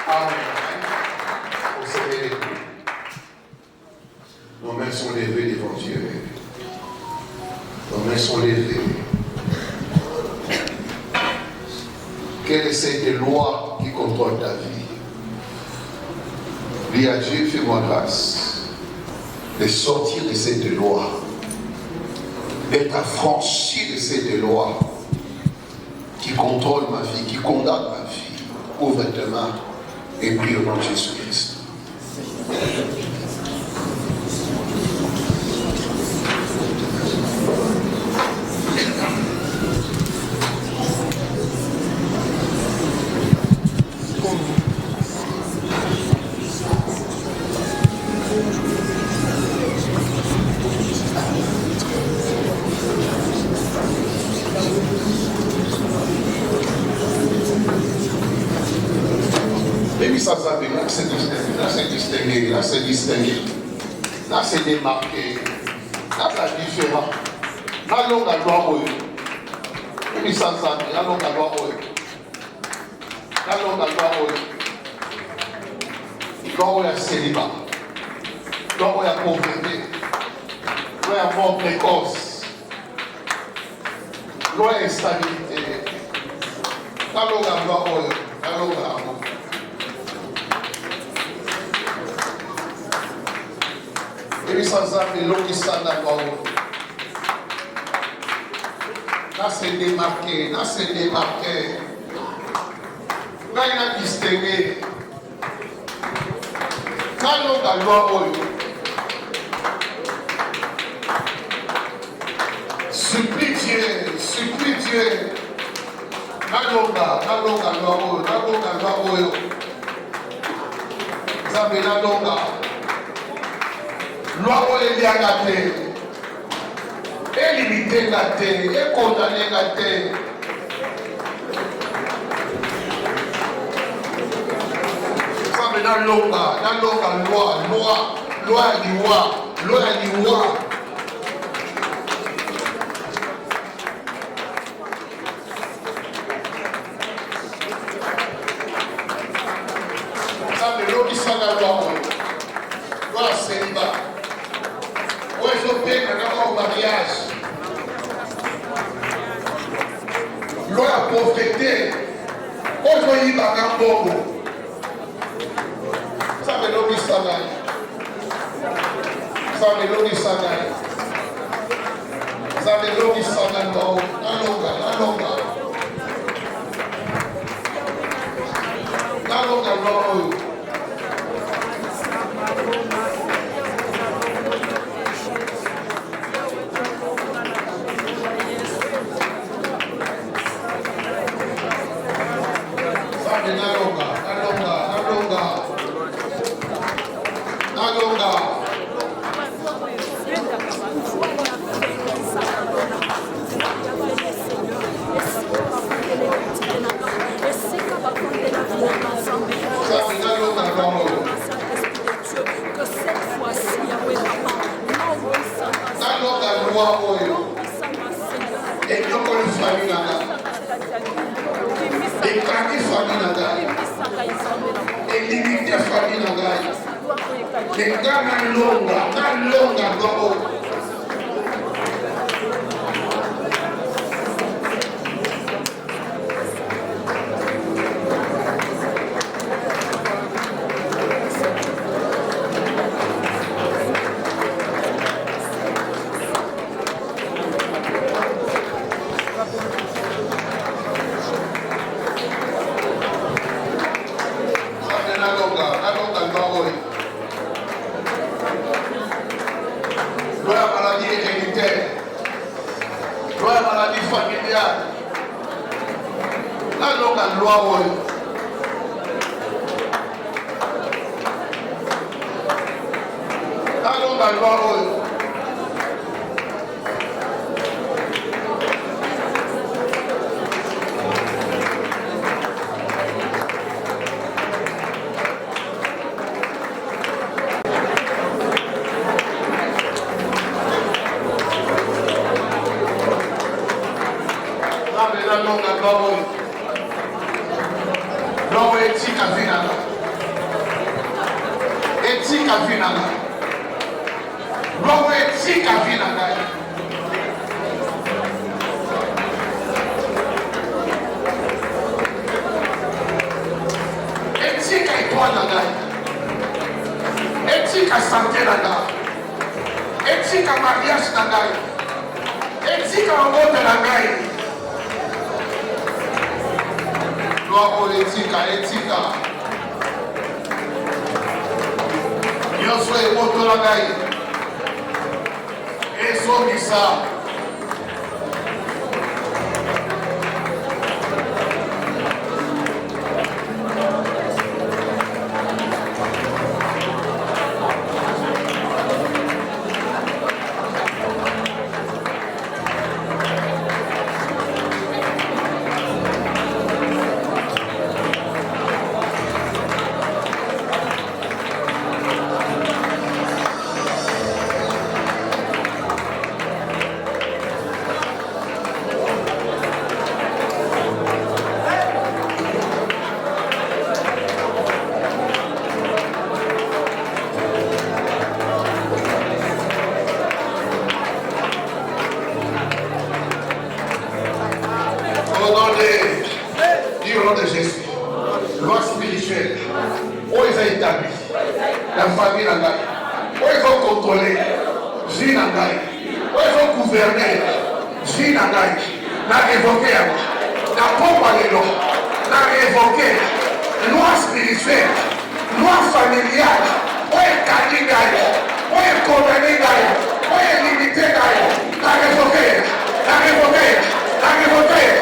Amen. On se met les coups. Nos mains sont levées devant Dieu. Nos mains sont levées. Quelle est cette loi qui contrôle ta vie? Dis à Dieu, fais-moi grâce de sortir de cette loi, d'être affranchi de cette loi qui contrôle ma vie, qui condamne ma vie. Ouvre tes mains et prie au nom de Jésus-Christ. Là, c'est distingué. Là, c'est démarqué. Là, c'est différent. Là, l'on a droit au et puis ça, là, l'on a droit au là, l'on a droit au droit au célibat. Droit au pauvreté. Droit à mort précoce. Droit à instabilité. Là, l'on a droit au là, l'on a droit. Et puis ça, c'est l'eau qui s'en d'abord. Là, c'est démarqué. Là, c'est démarqué. Là, il a distingué. Là, l'eau a loi. Dieu. Nalonga loi oyo. Nzambe nalonga. Loi oyo eliaka te. Elimitenga te. Ekondanenga te. Nzambe nalonga loi ya liwa. Loi célibat. Ouais, je paie au mariage. Loi à pauvreté. Oh, je y vais à Bobo. Ça me l'oblige ça. Ça me l'oblige ça. Ça me l'oblige ça. La révoquer, Revoquer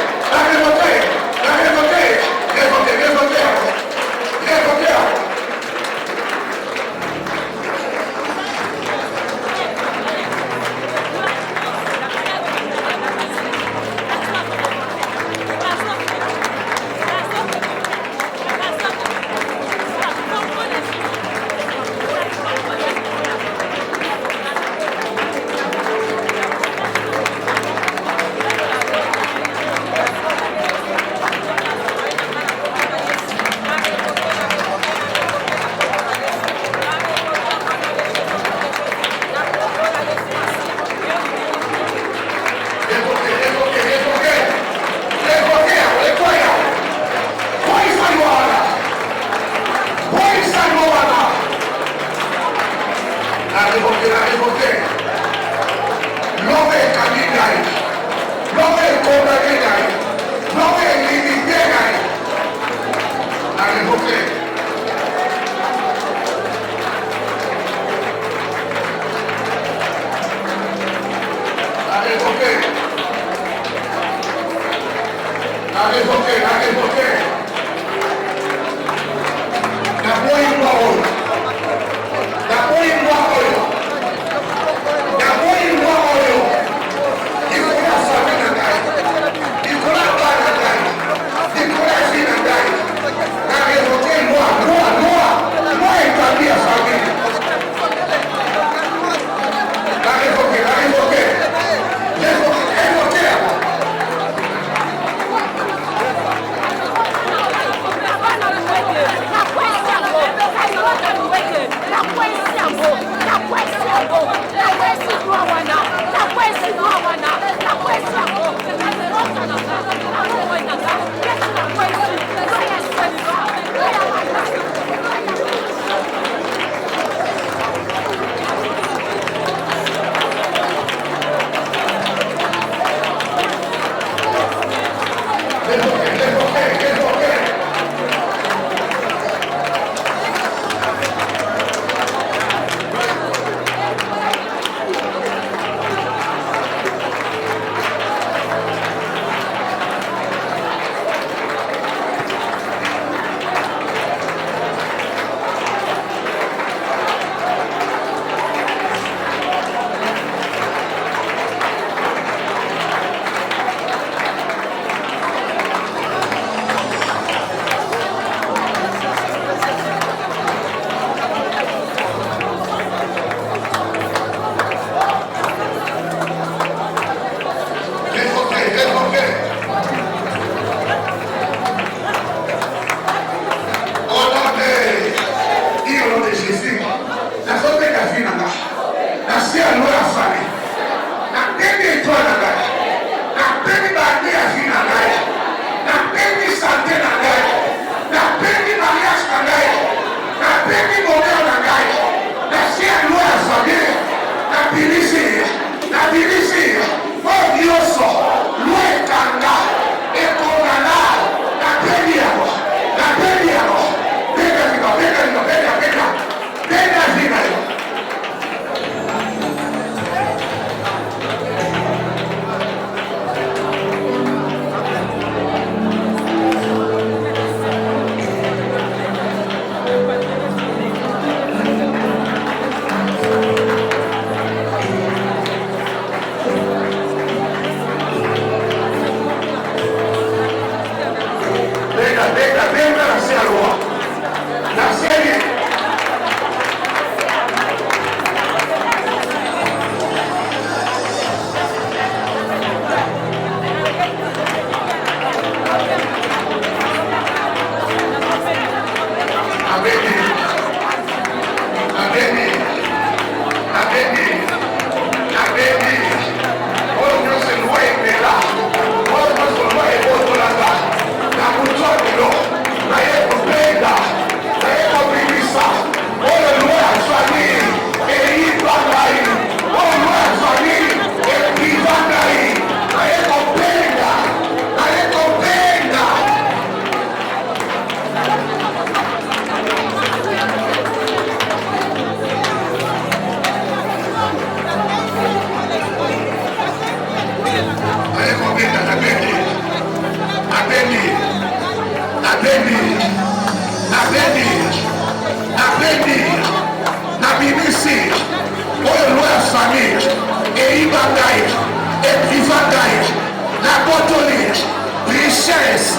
Autonomie, richesse,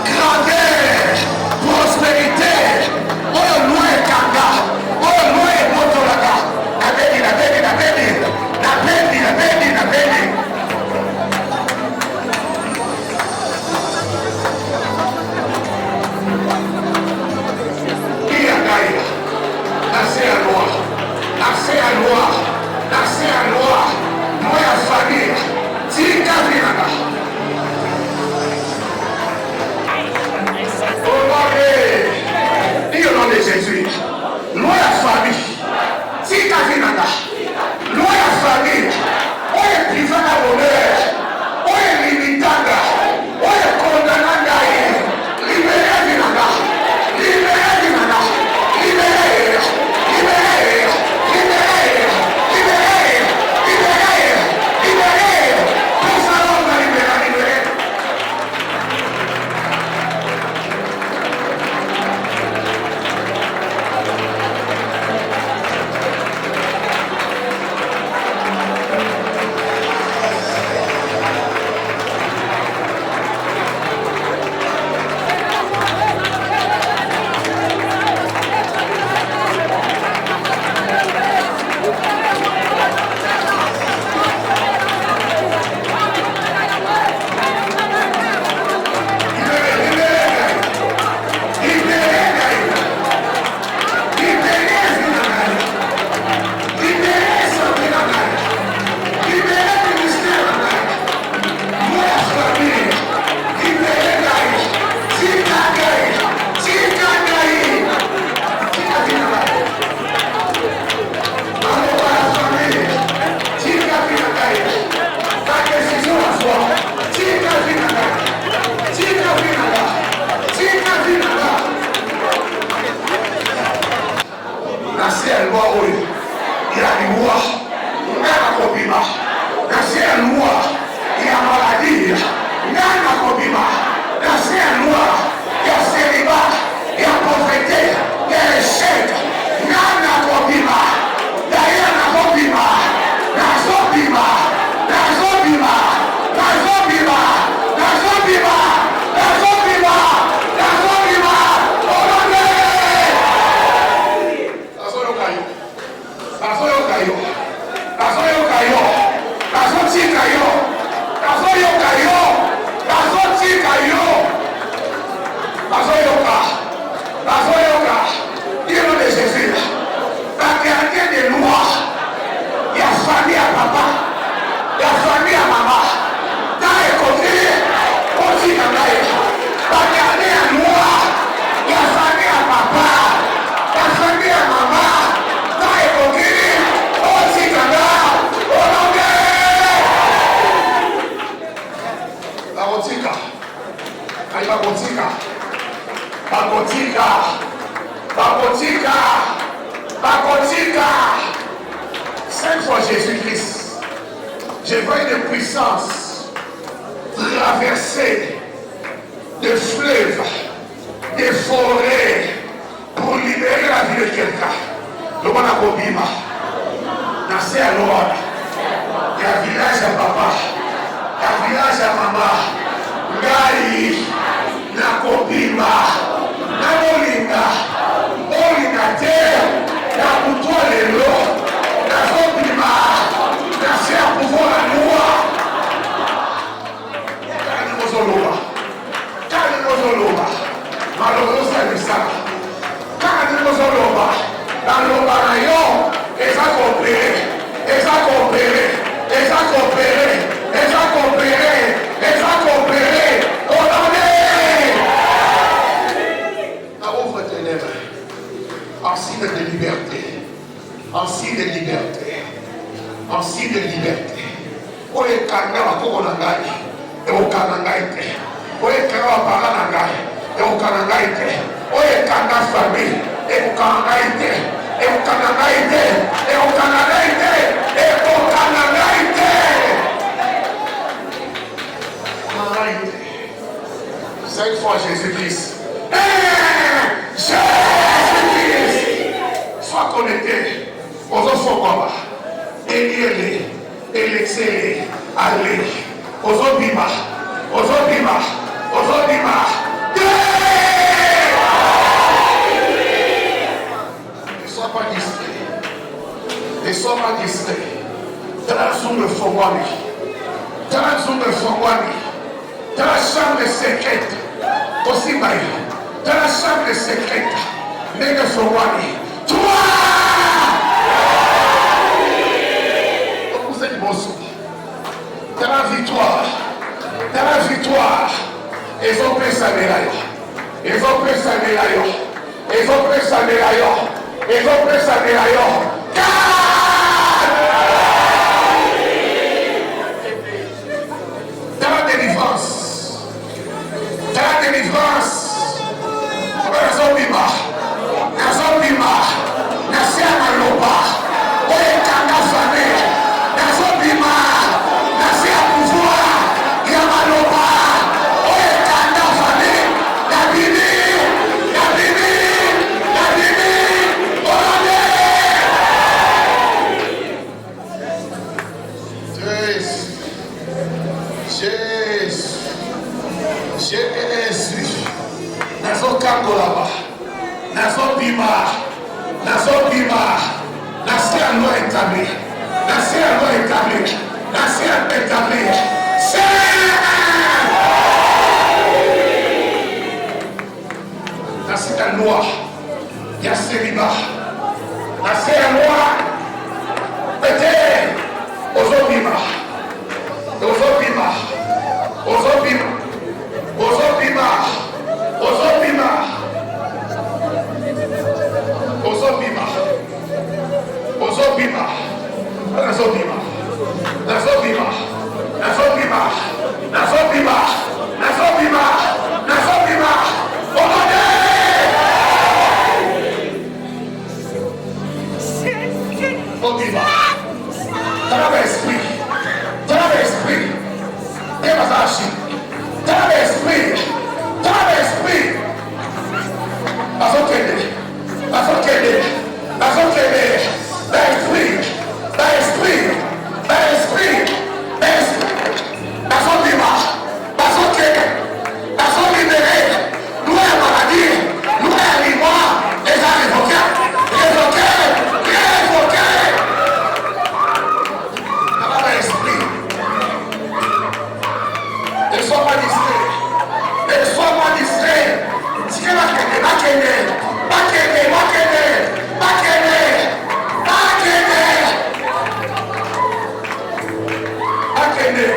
grandeur, prospérité. Oh, loin Kanga. Oh, loin Motolaka. La béni. Qui a gagné? Nascer à loi, moi à famille, Tika Vinaka. Dis au nom de Jésus, loi à famille, Tika Vinaka, loi à famille, on est privé à l'honneur, on est limitanda, on est condamnanda, libéré Vinaka, Cette fois Jésus-Christ, je vois une puissance traverser des fleuves, des forêts pour libérer la vie de quelqu'un. Le monde a Kobima, Nassé à l'Ouad, il y a un village à papa, il y a un village à maman, Gai, Nakobima, Namolinga, Olinga terre, Nakutoa Lelo, Nakobima, Nassé à pouvoir la loi. En signe de liberté, en signe de liberté, en signe de liberté. Oye kanga wa koko na ngai, e okana ngai te. Oye kanga wa panga na ngai, e okana ngai te. Oye kanga famille, e okana ngai te. E okana ngai te, e okana ngai te, e okana ngai te. Cette fois Jésus-Christ. Jésus-Christ. Sois connecté aux autres combats. Et l'exceller, aller, aux autres bima, Fongwani. Dans la zone de Fongwani. Dans la chambre secrète. Aussi Maï. Dans la chambre secrète. Nègre Fongwani. Toi! Vous êtes bon sou. Dans la victoire. Dans la victoire. Ils ont pris sa médaille. Ils ont pris sa médaille. Ils ont pris sa médaille. Ils ont pris sa médaille. Dans la délivrance. Dans la délivrance. Nazobima. Nazobima. Nasiama loba. Oye kanga fane. Nazobima. Nasia pouvoir. Yamaloba. Oye kanga fane. Nabini. Nabini. Nabini. Olade. Jésus. Nazokango là-bas. Nazobima. Nazobima. Nasia loi établie. Nasia loi établie. Nasia établie. Nasia la loi. Yaseriba. Nasia la loi. Peut-être. Ozobima. Ozobima. Ozobima. Ozobima. Ozobima. Ozobima. Ozobima. Nazobima. Nazobima. Nazobima. Nazobima. Nazobima. Nazobima. Olade. Obima. Dans l'esprit. Dans l'esprit. Dévasachi. Dans l'esprit. Dans l'esprit. Azokende. Azokende. Azokende. Dans l'esprit. Dans l'esprit. Dans l'esprit. Dans l'esprit. Azobima. Azokende. Azolibéré. Nous la maladie. Nous la loi. Les gens révoqués. Révoqués. Révoqués. Dans l'esprit. Ne sois pas distrait. Ne sois pas distrait. Si tu vas quitter, va quitter. Va quitter, va quitter. Va quitter. Va quitter. Va quitter.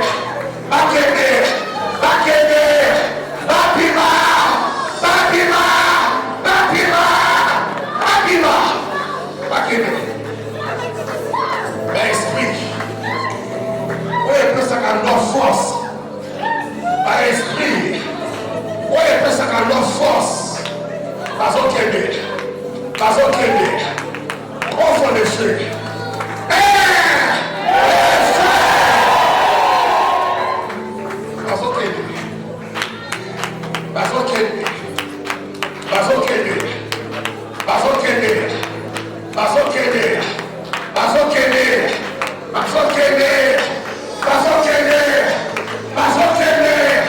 Va quitter. Va quitter. Va pima. Va pima. Va pima. Va pima. Va quitter. L'esprit. Oui, plus ça qu'à notre force. Par esprit. Oui, plus ça qu'à notre force. Pas au Québec. Pas au Québec. Offre le feu. Pas au Québec. Pas au Québec. Pas au Québec. Pas au Québec. Pas au Québec. Pas au Québec. Pas au Québec. Pas au Québec. Pas au Québec.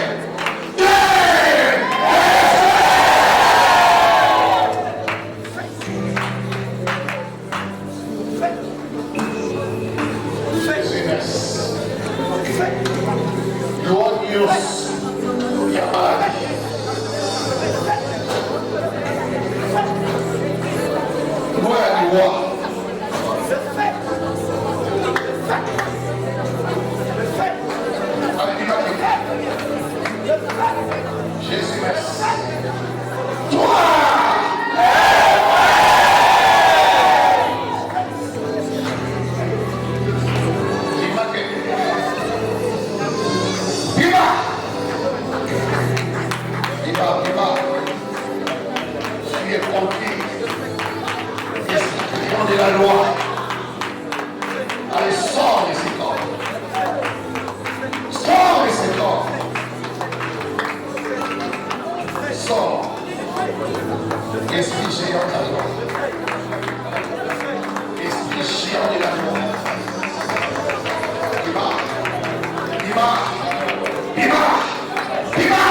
Glorious Yamari. Gloire à toi. Jésus, merci. Toi! Tu es conquis. Esprit de la loi. Allez, sors de ces corps. Sors de ces corps. Sors. Esprit géant de la loi. Esprit géant de la loi. Pima. Pima. Pima. Pima.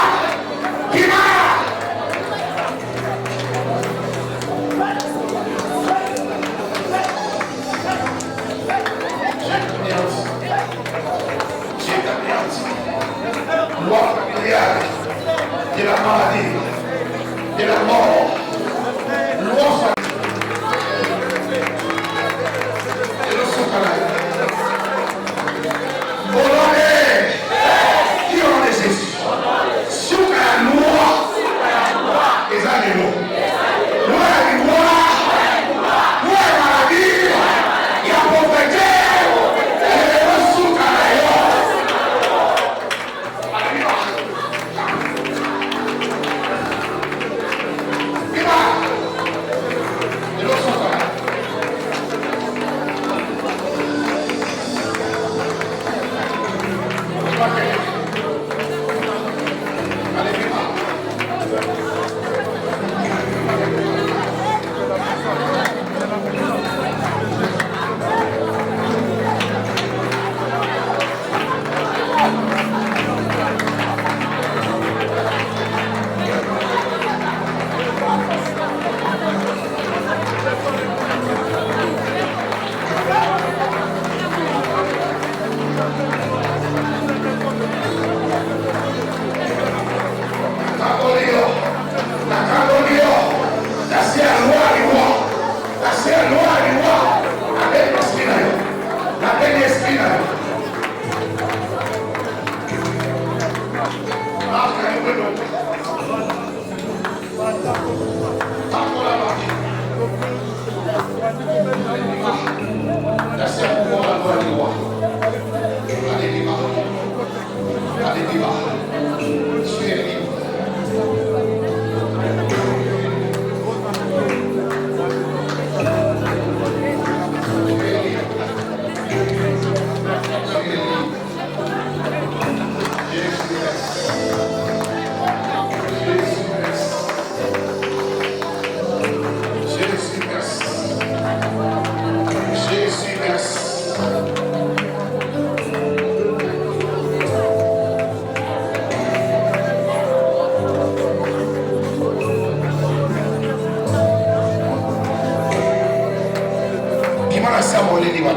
c'est à mon lit. Bima.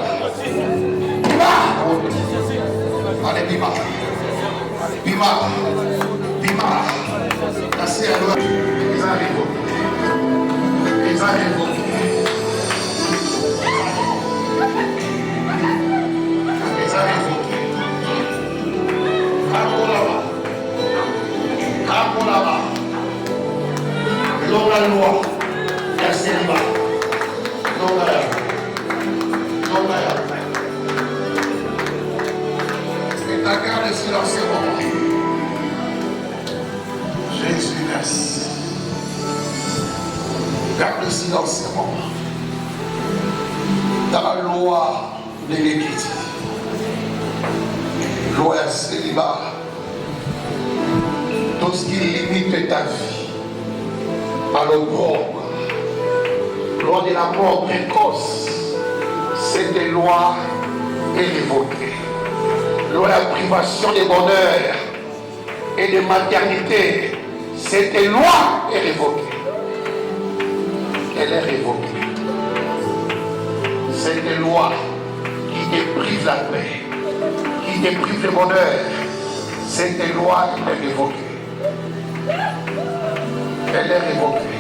Allez, Bima. Bima. Bima. Merci à nous. Ils arrivent. Ils arrivent. Ils arrivent. Là-bas. Longue la loi. Merci là-bas. Longue la loi. Et ta garde silence c'est bon. Jésus, merci. Garde le silence c'est bon. Dans la loi de l'équité. Loi célibat. Tout ce qui limite ta vie à l'opprobre, loi de la mort précoce, cette loi est révoquée. Loi de la privation des bonheurs et de maternité, cette loi est révoquée. Elle est révoquée. Cette loi qui te prive la paix, qui te prive le bonheur, cette loi est révoquée. Elle est révoquée.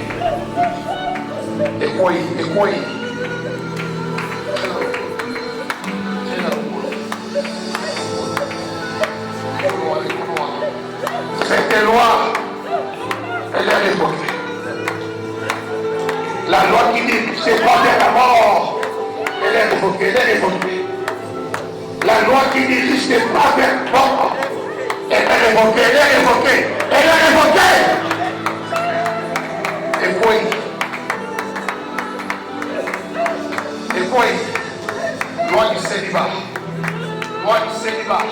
Et quoi? Cette loi, elle est révoquée. La loi qui dit c'est pas vers la mort, elle est révoquée, elle est révoquée. La loi qui dit c'est pas vers la mort, elle est révoquée, elle est révoquée, elle est révoquée. Et puis, loi du célibat. Loi du célibat.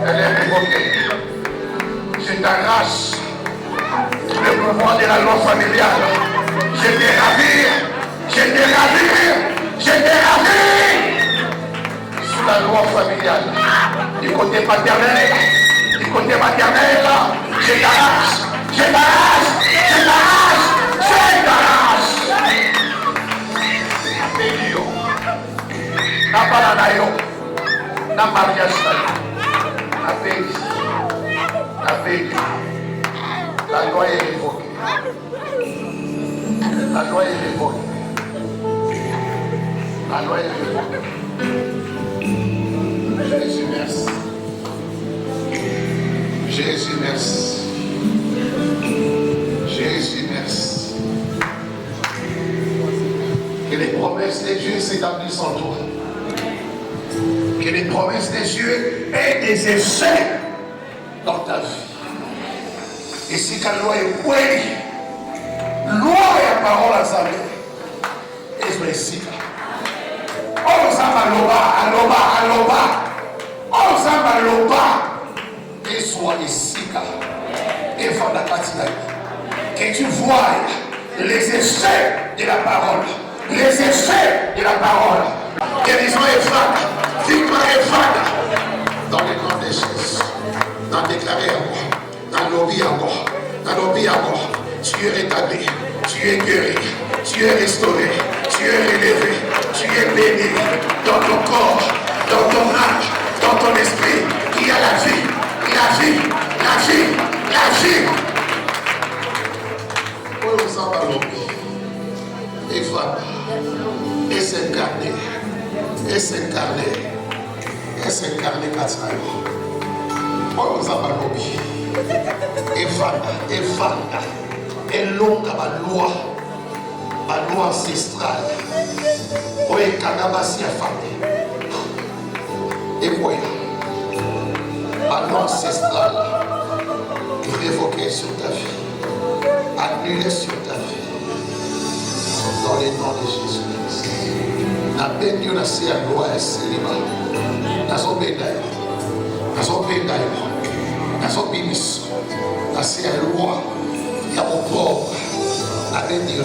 Elle est révoquée. Je t'arrache le pouvoir de la loi familiale. Je t'ai ravi. Sous la loi familiale. Du côté paternel, je t'arrache. Na mariage, la loi est révoquée. La loi est révoquée. La loi est révoquée. Jésus, merci. Jésus, merci. Jésus, merci. Que les promesses de Dieu s'établissent en toi. Que les promesses de Dieu aient des effets dans ta vie. Et si ta loi est bonne, loi et parole à sa vie, et je ici. On s'en aloba. Et sois ici. Et que tu vois les effets de la parole. Les effets de la parole. Guérison est fade. Victoire est fade. Dans les grandes choses. Dans déclarer encore. Dans l'obéir encore. Tu es rétabli. Tu es guéri. Tu es restauré. Tu es élevé. Tu es béni. Dans ton corps. Dans ton âme. Dans ton esprit. Il y a la vie. La vie. Oh, ça va l'obéir. Et voilà. Et s'incarner. Katsaïo. Oh, ça va l'obéir. Et Fanda. Et longue à loi ancestrale. Oh, et Kanabasi à Fanda. Et voilà. La loi ancestrale. Révoquée sur ta vie. Annulée sur ta vie. Dans le nom de Jésus-Christ. Na bendio na se a loi e célibat. Na so bendayo. Na so bimis. Na se a loi ya opor. Na bendio.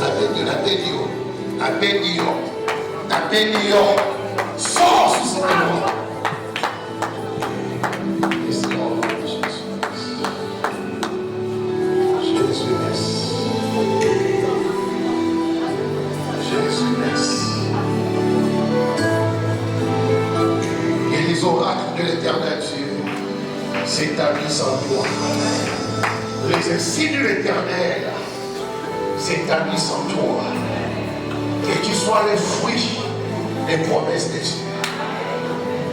Sors sous cette loi. s'établissent en toi. Les insignes de l'Éternel s'établissent en toi. Que tu sois les fruits des promesses de Dieu.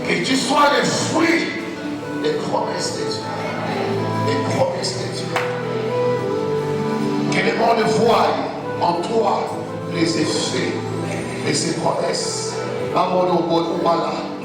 Que tu sois les fruits des promesses de Dieu. Les promesses de Dieu. Que le monde voie en toi les effets de ces promesses. Amour au bon, voilà.